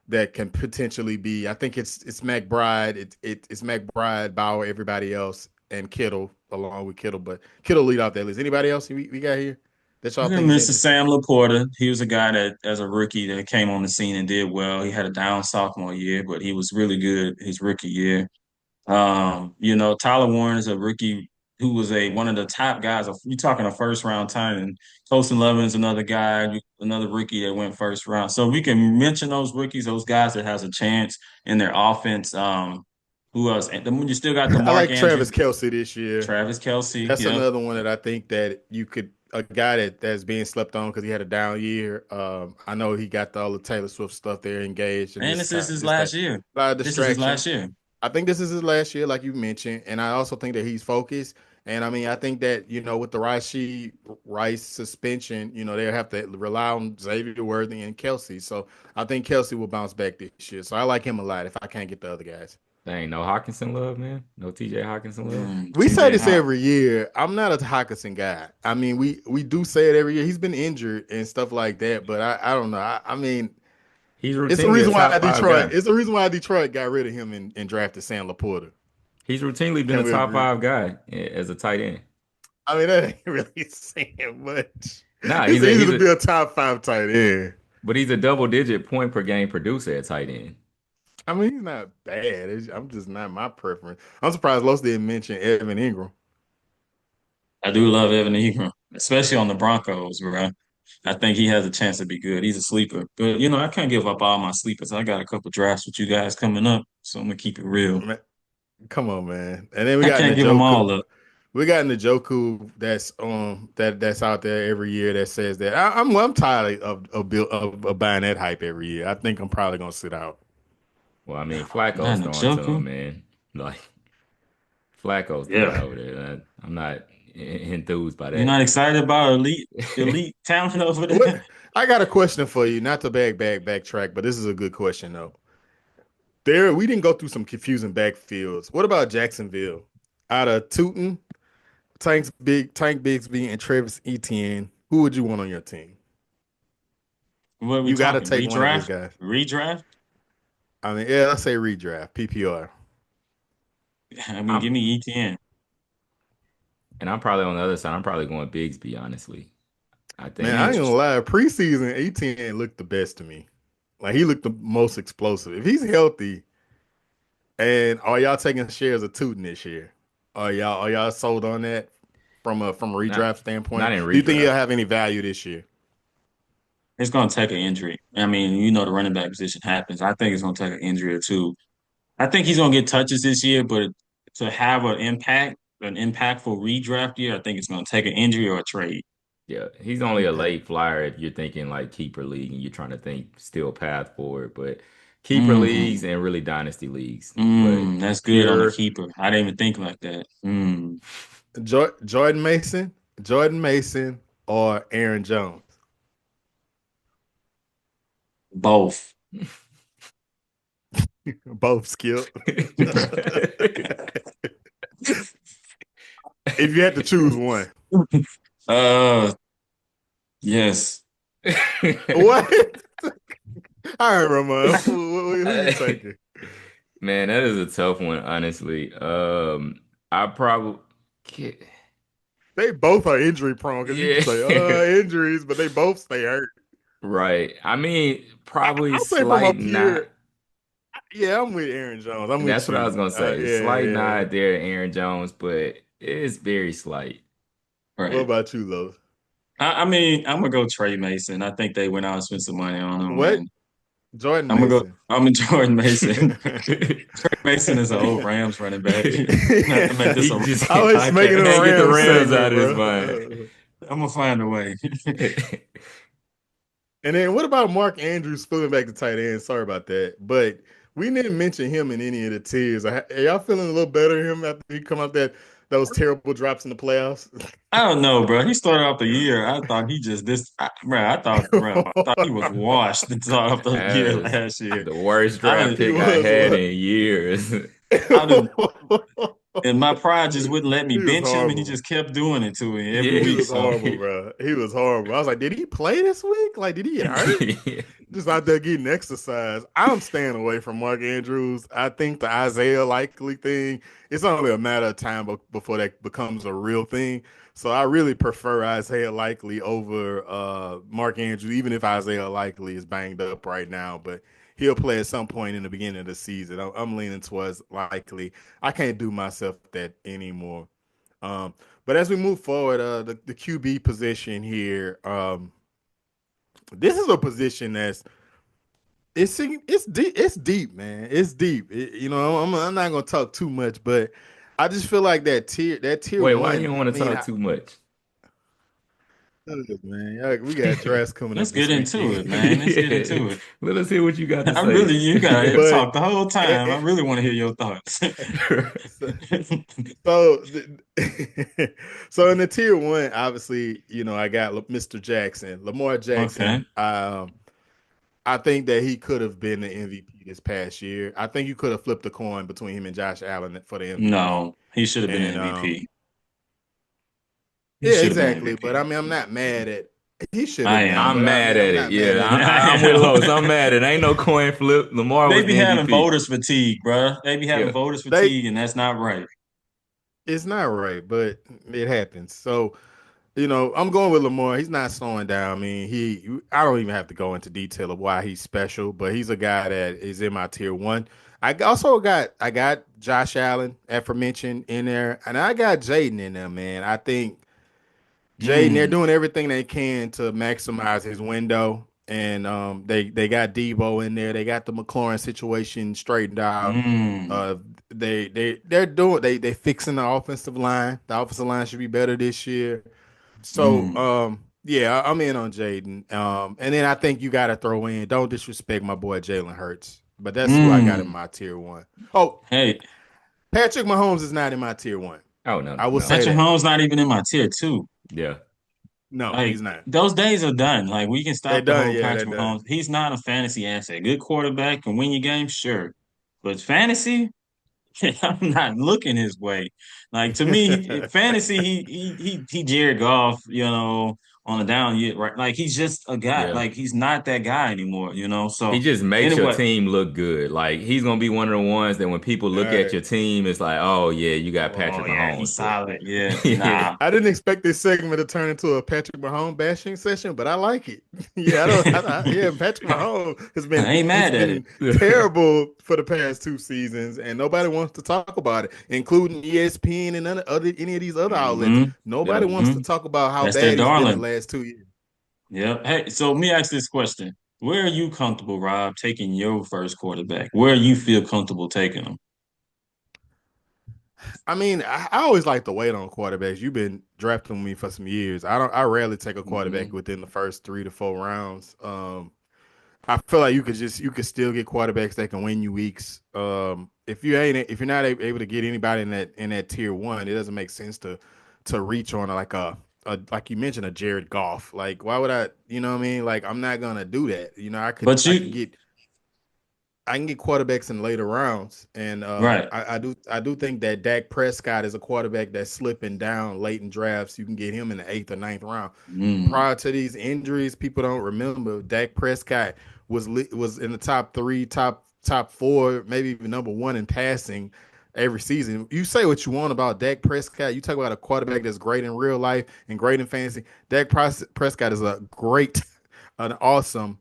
that can potentially be. I think it's McBride, it's McBride, Bauer, everybody else, and Kittle along with Kittle. But Kittle lead off that list. Anybody else we got here that y'all we're gonna think miss that just Sam Laporta. He was a guy that, as a rookie, that came on the scene and did well. He had a down sophomore year, but he was really good his rookie year. Tyler Warren is a rookie who was one of the top guys. You're talking a first round time, and Colson Levin's another guy, another rookie that went first round. So we can mention those rookies, those guys that has a chance in their offense. Who else? And then you still got the I Mark like Andrews, Travis Kelsey this year. Travis Kelsey. That's Yeah, another one that I think that you could a guy that's being slept on because he had a down year. I know he got all the Taylor Swift stuff there engaged, and and this is his just that last year. a lot of This is his distraction. last year. I think this is his last year, like you mentioned, and I also think that he's focused. And I mean, I think that with the Rice suspension, they'll have to rely on Xavier Worthy and Kelsey. So I think Kelsey will bounce back this year. So I like him a lot if I can't get the other guys. Dang, no Hawkinson love, man. No TJ Hawkinson love. We say TJ this Hawk. every year. I'm not a Hawkinson guy. I mean, we do say it every year. He's been injured and stuff like that, but I don't know. I mean, He's it's the routinely a reason why top five Detroit. guy. It's the reason why Detroit got rid of him and drafted Sam Laporta. He's routinely been Can a we top agree? five guy as a tight end. I mean, that ain't really saying much. Nah, It's easy to be a top five tight end. but he's a double digit point per game producer at tight end. I mean, he's not bad. I'm just not my preference. I'm surprised Los didn't mention Evan Ingram. I do love Evan Ingram, especially on the Broncos, bro. I think he has a chance to be good. He's a sleeper. But I can't give up all my sleepers. I got a couple drafts with you guys coming up, so I'm gonna keep it real. Man, come on, man. And then we I got can't give them Njoku. all up. We got Njoku that's out there every year that says that I'm tired of buying that hype every year. I think I'm probably gonna sit out. Well, I mean, Flacco's Man, the throwing to Joker. him, man. Like Flacco's the guy Yeah. over there. I'm not enthused by You're not that. excited about elite talent over What there? I got a question for you, not to backtrack, but this is a good question though. There, we didn't go through some confusing backfields. What about Jacksonville? Out of Tootin, Tank Bigsby, and Travis Etienne, who would you want on your team? What are we You got to talking? take one of those Redraft? guys. Redraft? I mean, yeah, let's say redraft, PPR. I mean, I'm give me ETN. and I'm probably on the other side. I'm probably going Bigsby, honestly. I Man, think. I ain't gonna Interesting. lie. Preseason, 18 looked the best to me. Like he looked the most explosive. If he's healthy, and are y'all taking shares of Tootin this year? Are y'all sold on that from a Not redraft standpoint? not in Do you think he'll redraft. have any value this year? It's going to take an injury. I mean, the running back position happens. I think it's going to take an injury or two. I think he's going to get touches this year, but to have an impactful redraft year, I think it's going to take an injury or a trade. Yeah, he's only a Okay. late flyer if you're thinking like keeper league and you're trying to think still path forward. But keeper leagues Hmm and really dynasty leagues. But That's good on a Pure keeper. I didn't even think like that. Jordan Mason, Jordan Mason, or Aaron Jones? Both. Both skilled. If you had to choose one, uh, yes. what? All right, Ramon. Who you taking? Man, that is a tough one, honestly. I probably, They both are injury prone because you can yeah, say injuries, but they both stay hurt. right. I mean, probably I'll say from slight up not. here. Yeah, I'm with Aaron Jones. I'm with That's what I you. was gonna say. Yeah, Slight yeah. nod there, Aaron Jones, but it's very slight. What Right. about you, Los? I mean, I'm gonna go Trey Mason. I think they went out and spent some money on him, What? and Jordan Mason. I'm a Jordan Mason. Trey Mason is an old Rams running back. Not to make this He a just I can't, was making a can't get the Rams Rams segment, out of his bro. mind. I'm gonna find a way. And then what about Mark Andrews pulling back the tight end? Sorry about that, but we didn't mention him in any of the tiers. Are y'all feeling a little better than him after he come out those terrible drops in the playoffs? I don't know, bro. He started off the year. I thought he just this, bro. I thought he was washed to start off the That year was last year. the worst I draft don't, He pick I was had what? in years. I didn't, and my pride just wouldn't let me He was bench him, and he horrible. just kept doing it to him every Yeah. He week. was So horrible, bro. He was horrible. I was like, did he play this week? Like, did he get hurt? Yeah. Just out there getting exercise. I'm staying away from Mark Andrews. I think the Isaiah Likely thing, it's only a matter of time before that becomes a real thing. So I really prefer Isaiah Likely over Mark Andrews, even if Isaiah Likely is banged up right now. But he'll play at some point in the beginning of the season. I'm leaning towards Likely. I can't do myself that anymore. But as we move forward, the QB position here, this is a position that's it's deep, man. It's deep. I'm not gonna talk too much, but I just feel like that tier Wait, why you one. don't I want to mean, talk too much? man, we got drafts coming up let's get this into weekend. it, man. Let's get Yeah. into it. Let us hear what you got to You gotta say. but talk the whole time. I it, really want to hear your thoughts. so, so, so in the tier one, obviously, I got Mr. Jackson, Lamar Jackson. Okay. I think that he could have been the MVP this past year. I think you could have flipped a coin between him and Josh Allen for the MVP. No, he should have been And an MVP. He yeah, should have been exactly. But MVP. I mean, I'm not mad at he should I have been, am. I'm but I mad mean, I'm at it. not mad Yeah, at it. I I'm with am. Los. I'm mad at it. Ain't no coin flip. Lamar They was be the having MVP. voters fatigue, bruh. They be having Yeah. voters They fatigue, and that's not right. it's not right, but it happens. So I'm going with Lamar. He's not slowing down. I mean, I don't even have to go into detail of why he's special, but he's a guy that is in my tier one. I got Josh Allen, aforementioned, in there, and I got Jaden in there, man. I think Jaden, they're Mm, doing everything they can to maximize his window. And they got Debo in there. They got the McLaurin situation straightened out. mm, Uh, they're fixing the offensive line. The offensive line should be better this year. So, mm, yeah, I'm in on Jaden. And then I think you got to throw in. Don't disrespect my boy Jalen Hurts, but that's who I got in mm. my tier one. Oh, Hey, Patrick Mahomes is not in my tier one. Oh no, I will no. say Patrick that. Mahomes not even in my tier two. Yeah. No, he's Like not. those days are done. Like we can They're stop the done. whole Yeah, they're Patrick done. Mahomes. He's not a fantasy asset. Good quarterback can win your game, sure, but fantasy, I'm not looking his way. Like to me, fantasy, he Jared Goff, on the down year, right? Like he's just a guy. Yeah. Like he's not that guy anymore, He So just makes your anyway, team look good. Like he's gonna be one of the ones that when people All look at right. your team, it's like, oh yeah, you got oh Patrick yeah, Mahomes. he's But solid. Yeah, yeah, nah. I didn't expect this segment to turn into a Patrick Mahomes bashing session, but I like it. Yeah, I don't. Yeah, Patrick Mahomes has I been ain't he's mad at it. been terrible for the past 2 seasons, and nobody wants to talk about it, including ESPN and any of these other outlets. hmm Nobody yeah. wants hmm to talk about how That's their bad he's been the darling. last 2 years. Yep. Hey, so let me ask this question. Where are you comfortable, Rob, taking your first quarterback? Where you feel comfortable taking him? I mean, I always like to wait on quarterbacks. You've been drafting me for some years. I don't. I rarely take a quarterback hmm within the first 3 to 4 rounds. I feel like you could still get quarterbacks that can win you weeks. If you're not able to get anybody in that tier one, it doesn't make sense to reach on a like you mentioned, a Jared Goff. Like why would I? You know what I mean? Like I'm not gonna do that. You know But you, I can get quarterbacks in later rounds, and right. I do think that Dak Prescott is a quarterback that's slipping down late in drafts. You can get him in the eighth or ninth round. Mm. Prior to these injuries, people don't remember Dak Prescott was in the top 3, top 4, maybe even number 1 in passing every season. You say what you want about Dak Prescott. You talk about a quarterback that's great in real life and great in fantasy. Prescott is a great, an awesome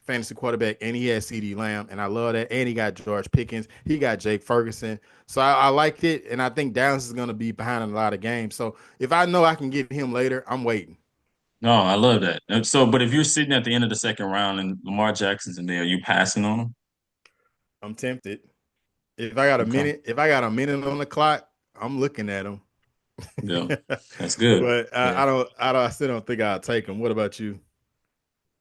fantasy quarterback, and he had CD Lamb, and I love that. And he got George Pickens, he got Jake Ferguson, so I liked it, and I think Downs is going to be behind in a lot of games. So if I know I can get him later, I'm waiting. No, I love that. So, but if you're sitting at the end of the second round and Lamar Jackson's in there, are you passing on him? I'm tempted. Okay. If I got a minute on the clock, I'm looking at him. Yeah. That's good. But Yeah. I still don't think I'll take him. What about you?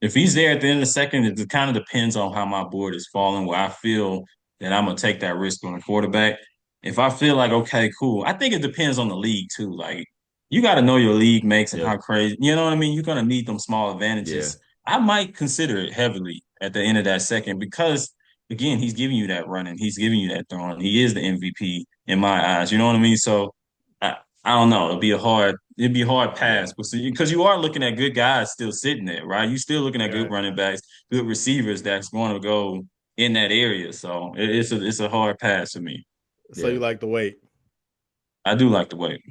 If he's there at the end of the second, it kind of depends on how my board is falling, where I feel that I'm gonna take that risk on a quarterback. If I feel like, okay, cool, I think it depends on the league too. Like you got to know your league makes and Yeah. how crazy, you know what I mean? You're gonna need them small Yeah. advantages. I might consider it heavily at the end of that second because again, he's giving you that running, he's giving you that throwing. He is the MVP in my eyes. You know what I mean? So I, I don't know. It'd be a hard Yeah. pass because you are looking at good guys still sitting there, right? You're still looking at good Got running backs, good receivers that's going to go in that area. So it's a hard pass for me. so you Yeah. like to wait? I do like the way.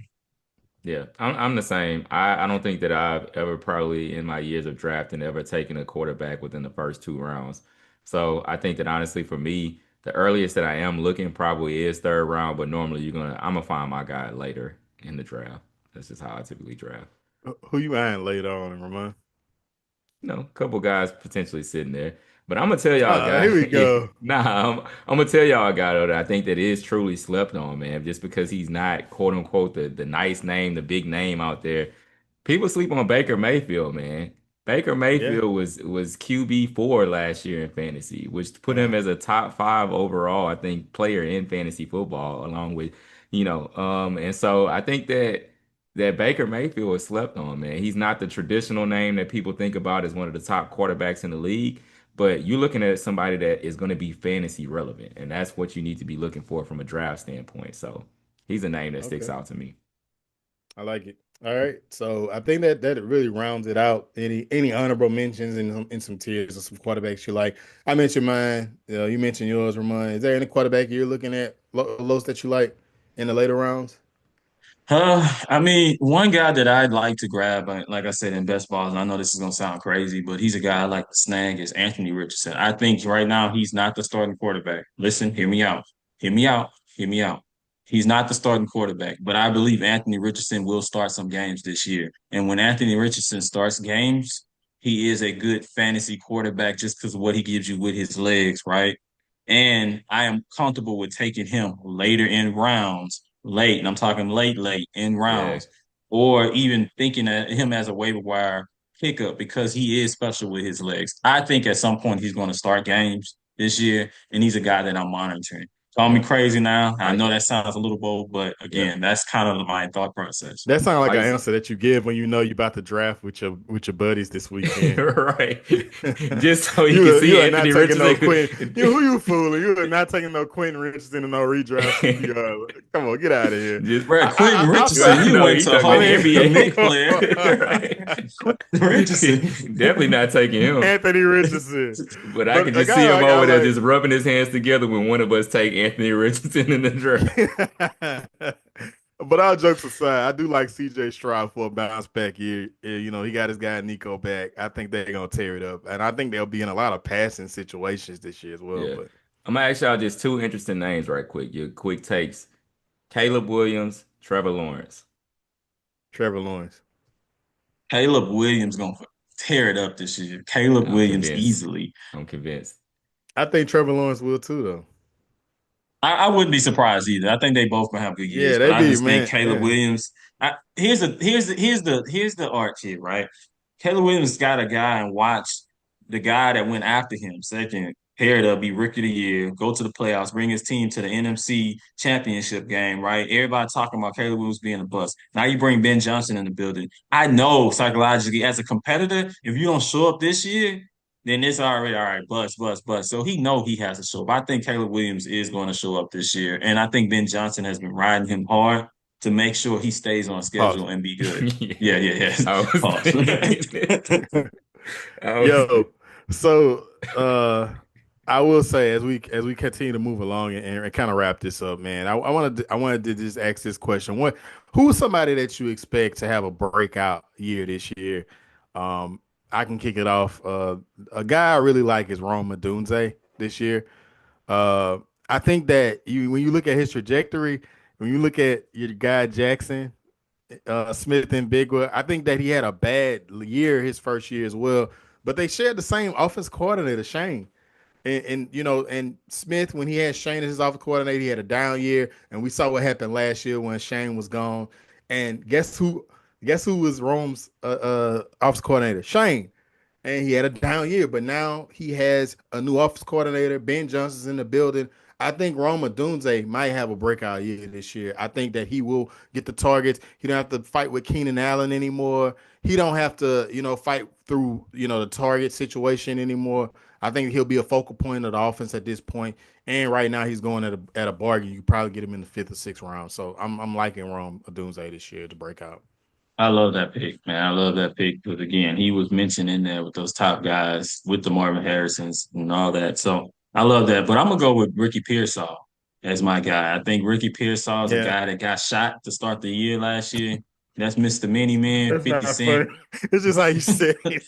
Yeah, I'm the same. I don't think that I've ever probably in my years of drafting ever taken a quarterback within the first 2 rounds. So I think that honestly for me, the earliest that I am looking probably is third round, but normally I'm gonna find my guy later in the draft. That's just how I typically draft. Who you eyeing later on, Ramon? A couple guys potentially sitting there. But I'm gonna tell y'all a Here guy. we Yeah, go. I'm gonna tell y'all a guy though that I think that is truly slept on, man. Just because he's not quote unquote the nice name, the big name out there. People sleep on Baker Mayfield, man. Baker Yeah. Mayfield was QB4 last year in fantasy, which put him Uh, as a top 5 overall, I think, player in fantasy football, along with, and so I think that Baker Mayfield is slept on, man. He's not the traditional name that people think about as one of the top quarterbacks in the league, but you're looking at somebody that is going to be fantasy relevant, and that's what you need to be looking for from a draft standpoint. So he's a name that sticks okay. out to me. I like it. All right. So I think that really rounds it out. Any honorable mentions in some tiers of some quarterbacks you like? I mentioned mine. You mentioned yours, Ramon. Is there any quarterback you're looking at, Los, that you like in the later rounds? I mean, one guy that I'd like to grab, like I said in best balls, and I know this is gonna sound crazy, but he's a guy I like to snag is Anthony Richardson. I think right now he's not the starting quarterback. Listen, hear me out. Hear me out. Hear me out. He's not the starting quarterback, but I believe Anthony Richardson will start some games this year. And when Anthony Richardson starts games, he is a good fantasy quarterback just because of what he gives you with his legs, right? And I am comfortable with taking him later in rounds, late, and I'm talking late, late in Yeah. rounds, or even thinking of him as a waiver wire pickup because he is special with his legs. I think at some point he's going to start games this year, and he's a guy that I'm monitoring. Call me Yeah. crazy now. I Like know that sounds a little bold, but Yeah. again, that's kind of my thought process. That sounds like an like answer that you give when you know you're about to draft with your buddies this weekend. right. Just so you can You see are not Anthony taking no Richardson. Quinn. Who you fooling? You are not taking no Quentin Richardson and no redraft PPR. Come on, get out of here. Bro, Quentin I'll Richardson, say. Well, you no, went he to talking about the home Knick NBA. player. Right. Quentin Richardson. Definitely not taking him. Anthony Richardson, But I but can a just see guy him like I over there like. just rubbing his hands together when one of us take Anthony Richardson in the draft. But all jokes aside, I do like CJ Stroud for a bounce back year. You know, he got his guy Nico back. I think they're gonna tear it up, and I think they'll be in a lot of passing situations this year as well. Yeah. But I'm gonna ask y'all just two interesting names right quick. Your quick takes. Caleb Williams, Trevor Lawrence. Trevor Lawrence, Caleb Williams gonna tear it up this year. Caleb I'm Williams convinced. easily. I'm convinced. I think Trevor Lawrence will too, though. I wouldn't be surprised either. I think they both gonna have good years, Yeah, but they I be just think man. Caleb Yeah. Williams. Here's the arch here, right? Caleb Williams got a guy and watch the guy that went after him second, pair it up, be rookie of the year, go to the playoffs, bring his team to the NFC championship game, right? Everybody talking about Caleb Williams being a bust. Now you bring Ben Johnson in the building. I know psychologically as a competitor, if you don't show up this year, then it's already all right, bust, bust, bust. So he know he has to show up. I think Caleb Williams is going to show up this year, and I think Ben Johnson has been riding him hard to make sure he stays on Pause. schedule and be good. Yeah, Yeah. yeah, yeah. I was Pause. thinking it. I was Yo, so I will say as we continue to move along and kind of wrap this up, man. I wanted to just ask this question: who's somebody that you expect to have a breakout year this year? Um, I can kick it off. A guy I really like is Rome Odunze this year. Uh, I think that when you look at his trajectory, when you look at your guy Jackson, Smith and Bigwa. I think that he had a bad year his first year as well, but they shared the same offense coordinator, Shane. And you know, and Smith, when he had Shane as his offense coordinator, he had a down year, and we saw what happened last year when Shane was gone. And guess who? Guess who was Rome's offense coordinator? Shane, and he had a down year, but now he has a new office coordinator. Ben Johnson's in the building. I think Roma Dunze might have a breakout year this year. I think that he will get the targets. He don't have to fight with Keenan Allen anymore. He don't have to, you know, fight through, you know, the target situation anymore. I think he'll be a focal point of the offense at this point. And right now he's going at a bargain. You could probably get him in the fifth or sixth round. So I'm liking Rome Dunze this year to break out. I love that pick, man. I love that pick because again, he was mentioned in there with those top guys, with the Marvin Harrisons and all that. So I love that. But I'm gonna go with Ricky Pearsall as my guy. I think Ricky Pearsall is a Yeah. guy that got shot to start the year last year. That's Mr. Mini Man, That's 50 not Cent. funny. It's just how you said it.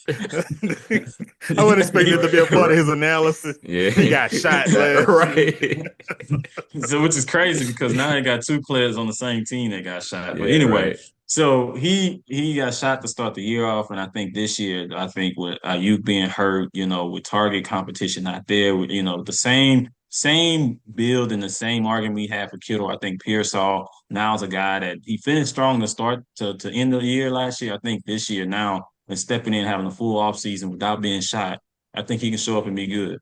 I wasn't expecting it to be a part of his analysis. Yeah. He got shot last year. Right. So which is crazy because now he got two players on the same team that got shot. But Yeah, anyway, right. so he got shot to start the year off, and I think this year, I think with Ayuk being hurt, you know, with target competition not there, with the same build and the same argument we had for Kittle, I think Pearsall now is a guy that he finished strong to start to end the year last year. I think this year now and stepping in having a full offseason without being shot, I think he can show up and be good.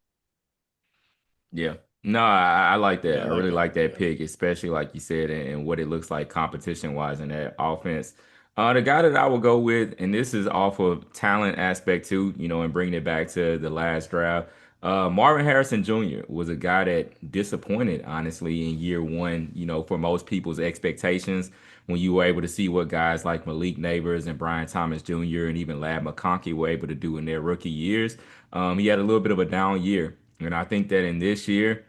Yeah. No, I like that. Yeah, I I like really that. like that Yeah. pick, especially like you said, and what it looks like competition wise in that offense. The guy that I will go with, and this is off of talent aspect too, and bringing it back to the last draft. Marvin Harrison Jr. was a guy that disappointed, honestly, in year one, for most people's expectations. When you were able to see what guys like Malik Neighbors and Brian Thomas Jr. and even Lad McConkey were able to do in their rookie years, he had a little bit of a down year. And I think that in this year,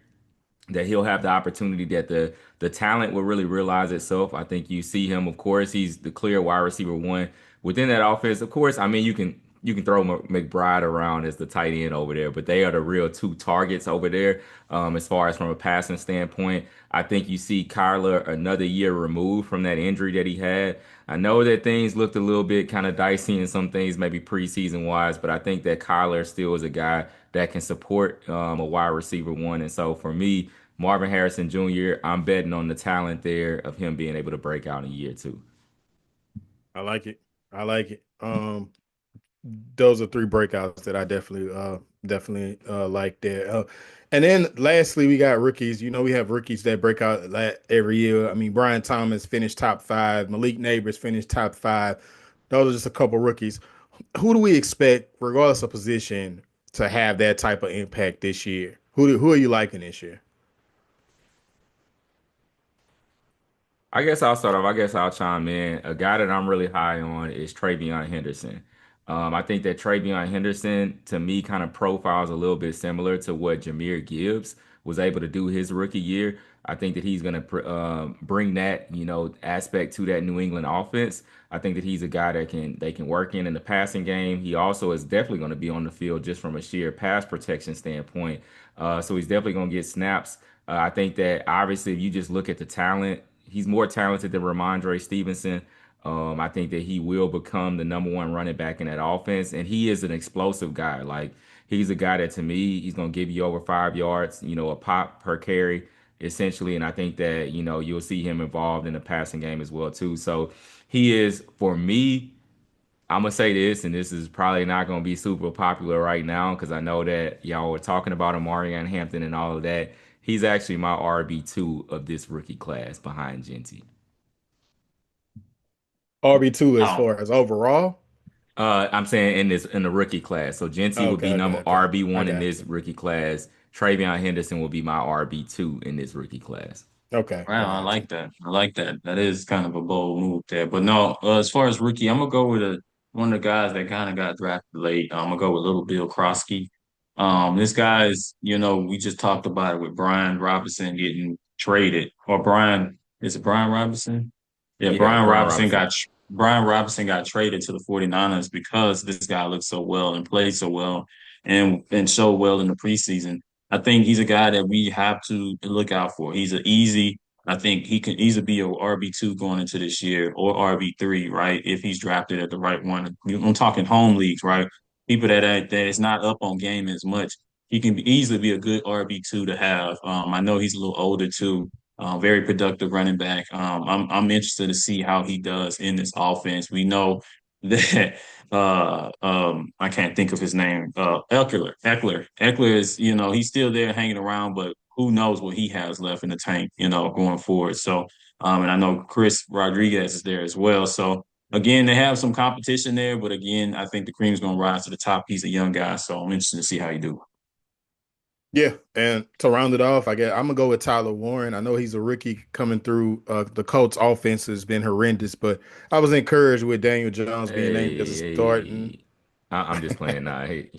that he'll have the opportunity that the talent will really realize itself. I think you see him, of course, he's the clear wide receiver one within that offense. Of course, I mean you can throw McBride around as the tight end over there, but they are the real two targets over there. As far as from a passing standpoint, I think you see Kyler another year removed from that injury that he had. I know that things looked a little bit kind of dicey in some things, maybe preseason wise, but I think that Kyler still is a guy that can support a wide receiver one. And so for me, Marvin Harrison Jr., I'm betting on the talent there of him being able to break out in year two. I like it. I like it. those are three breakouts that I definitely like there. And then lastly, we got rookies. We have rookies that break out every year. I mean, Brian Thomas finished top five. Malik Neighbors finished top five. Those are just a couple rookies. Who do we expect, regardless of position, to have that type of impact this year? Who are you liking this year? I guess I'll start off. I guess I'll chime in. A guy that I'm really high on is Travion Henderson. I think that Travion Henderson, to me, kind of profiles a little bit similar to what Jahmyr Gibbs was able to do his rookie year. I think that he's going to bring that, aspect to that New England offense. I think that he's a guy that they can work in the passing game. He also is definitely going to be on the field just from a sheer pass protection standpoint. So he's definitely going to get snaps. I think that obviously, if you just look at the talent, he's more talented than Ramondre Stevenson. I think that he will become the number one running back in that offense, and he is an explosive guy. Like he's a guy that to me, he's gonna give you over 5 yards, a pop per carry, essentially. And I think that you'll see him involved in the passing game as well too. So he is for me. I'm gonna say this, and this is probably not gonna be super popular right now because I know that y'all were talking about Amari and Hampton and all of that. He's actually my RB2 of this rookie class behind Genty. RB2 as Oh, far as overall? I'm saying in the rookie class. So Genty would Okay, be okay, number okay. I RB1 in got this you. rookie class. Travion Henderson will be my RB2 in this rookie class. Okay, I wow, I got you. like that. I like that. That is kind of a bold move there. But no, as far as rookie, I'm gonna go with one of the guys that kind of got drafted late. I'm gonna go with Little Bill Krosky. This guy is, we just talked about it with Brian Robinson getting traded, or Brian, is it Brian Robinson? Yeah, Yeah, Brian Robinson. Brian Robinson got traded to the 49ers because this guy looked so well and played so well and so well in the preseason. I think he's a guy that we have to look out for. I think he can easily be a RB2 going into this year or RB3, right? If he's drafted at the right one. I'm talking home leagues, right? People that is not up on game as much. He can easily be a good RB2 to have. I know he's a little older too. Very productive running back. I'm interested to see how he does in this offense. We know that I can't think of his name. Eckler is, he's still there hanging around, but who knows what he has left in the tank, going forward. So and I know Chris Rodriguez is there as well. So again, they have some competition there, but again, I think the cream's gonna rise to the top. He's a young guy, so I'm interested to see how he do. Yeah, and to round it off, I'm gonna go with Tyler Warren. I know he's a rookie coming through. The Colts offense has been horrendous, but I was encouraged with Daniel Jones being named as a starting. Hey. I'm just playing now. Hey.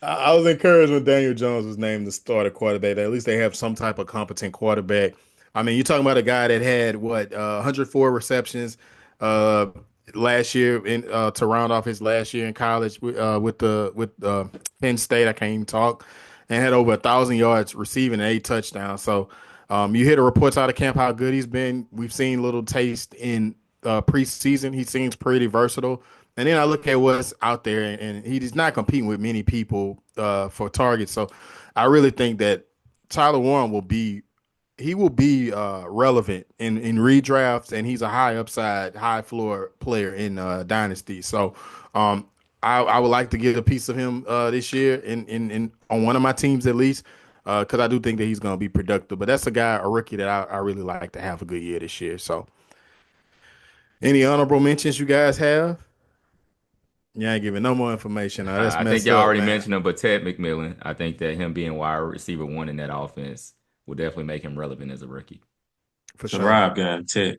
I was encouraged when Daniel Jones was named the starter quarterback. At least they have some type of competent quarterback. I mean, you're talking about a guy that had 104 receptions uh, last year to round off his last year in college with Penn State. I can't even talk, and had over 1,000 yards receiving and 8 touchdowns. So you hear the reports out of camp how good he's been. We've seen little taste in preseason. He seems pretty versatile. And then I look at what's out there, and he's not competing with many people for targets. So I really think that Tyler Warren will be relevant in redrafts, and he's a high upside, high floor player in dynasty. So um, I would like to get a piece of him this year in on one of my teams at least, because I do think that he's going to be productive. But that's a rookie that I really like to have a good year this year. So any honorable mentions you guys have? You ain't giving no more information. That's I think messed y'all up, already man. mentioned him, but Ted McMillan, I think that him being wide receiver one in that offense will definitely make him relevant as a rookie. For The sure. Rob guy, Ted.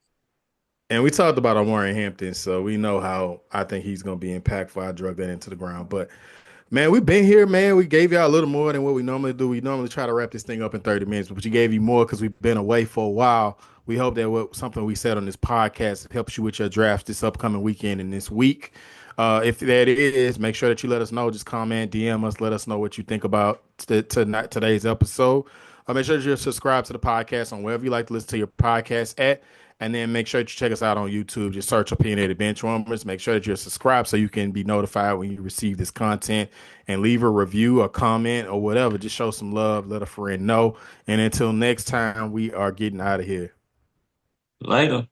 And we talked about Omari Hampton, so we know how I think he's going to be impactful. I drug that into the ground. But man, we've been here, man. We gave y'all a little more than what we normally do. We normally try to wrap this thing up in 30 minutes, but we gave you more because we've been away for a while. We hope that something we said on this podcast helps you with your drafts this upcoming weekend and this week. If that is, make sure that you let us know. Just comment, DM us, let us know what you think about today's episode. Make sure that you're subscribed to the podcast on wherever you like to listen to your podcast at. And then make sure that you check us out on YouTube. Just search Opinionated Benchwarmers. Make sure that you're subscribed so you can be notified when you receive this content and leave a review or comment or whatever. Just show some love. Let a friend know. And until next time, we are getting out of here. Later.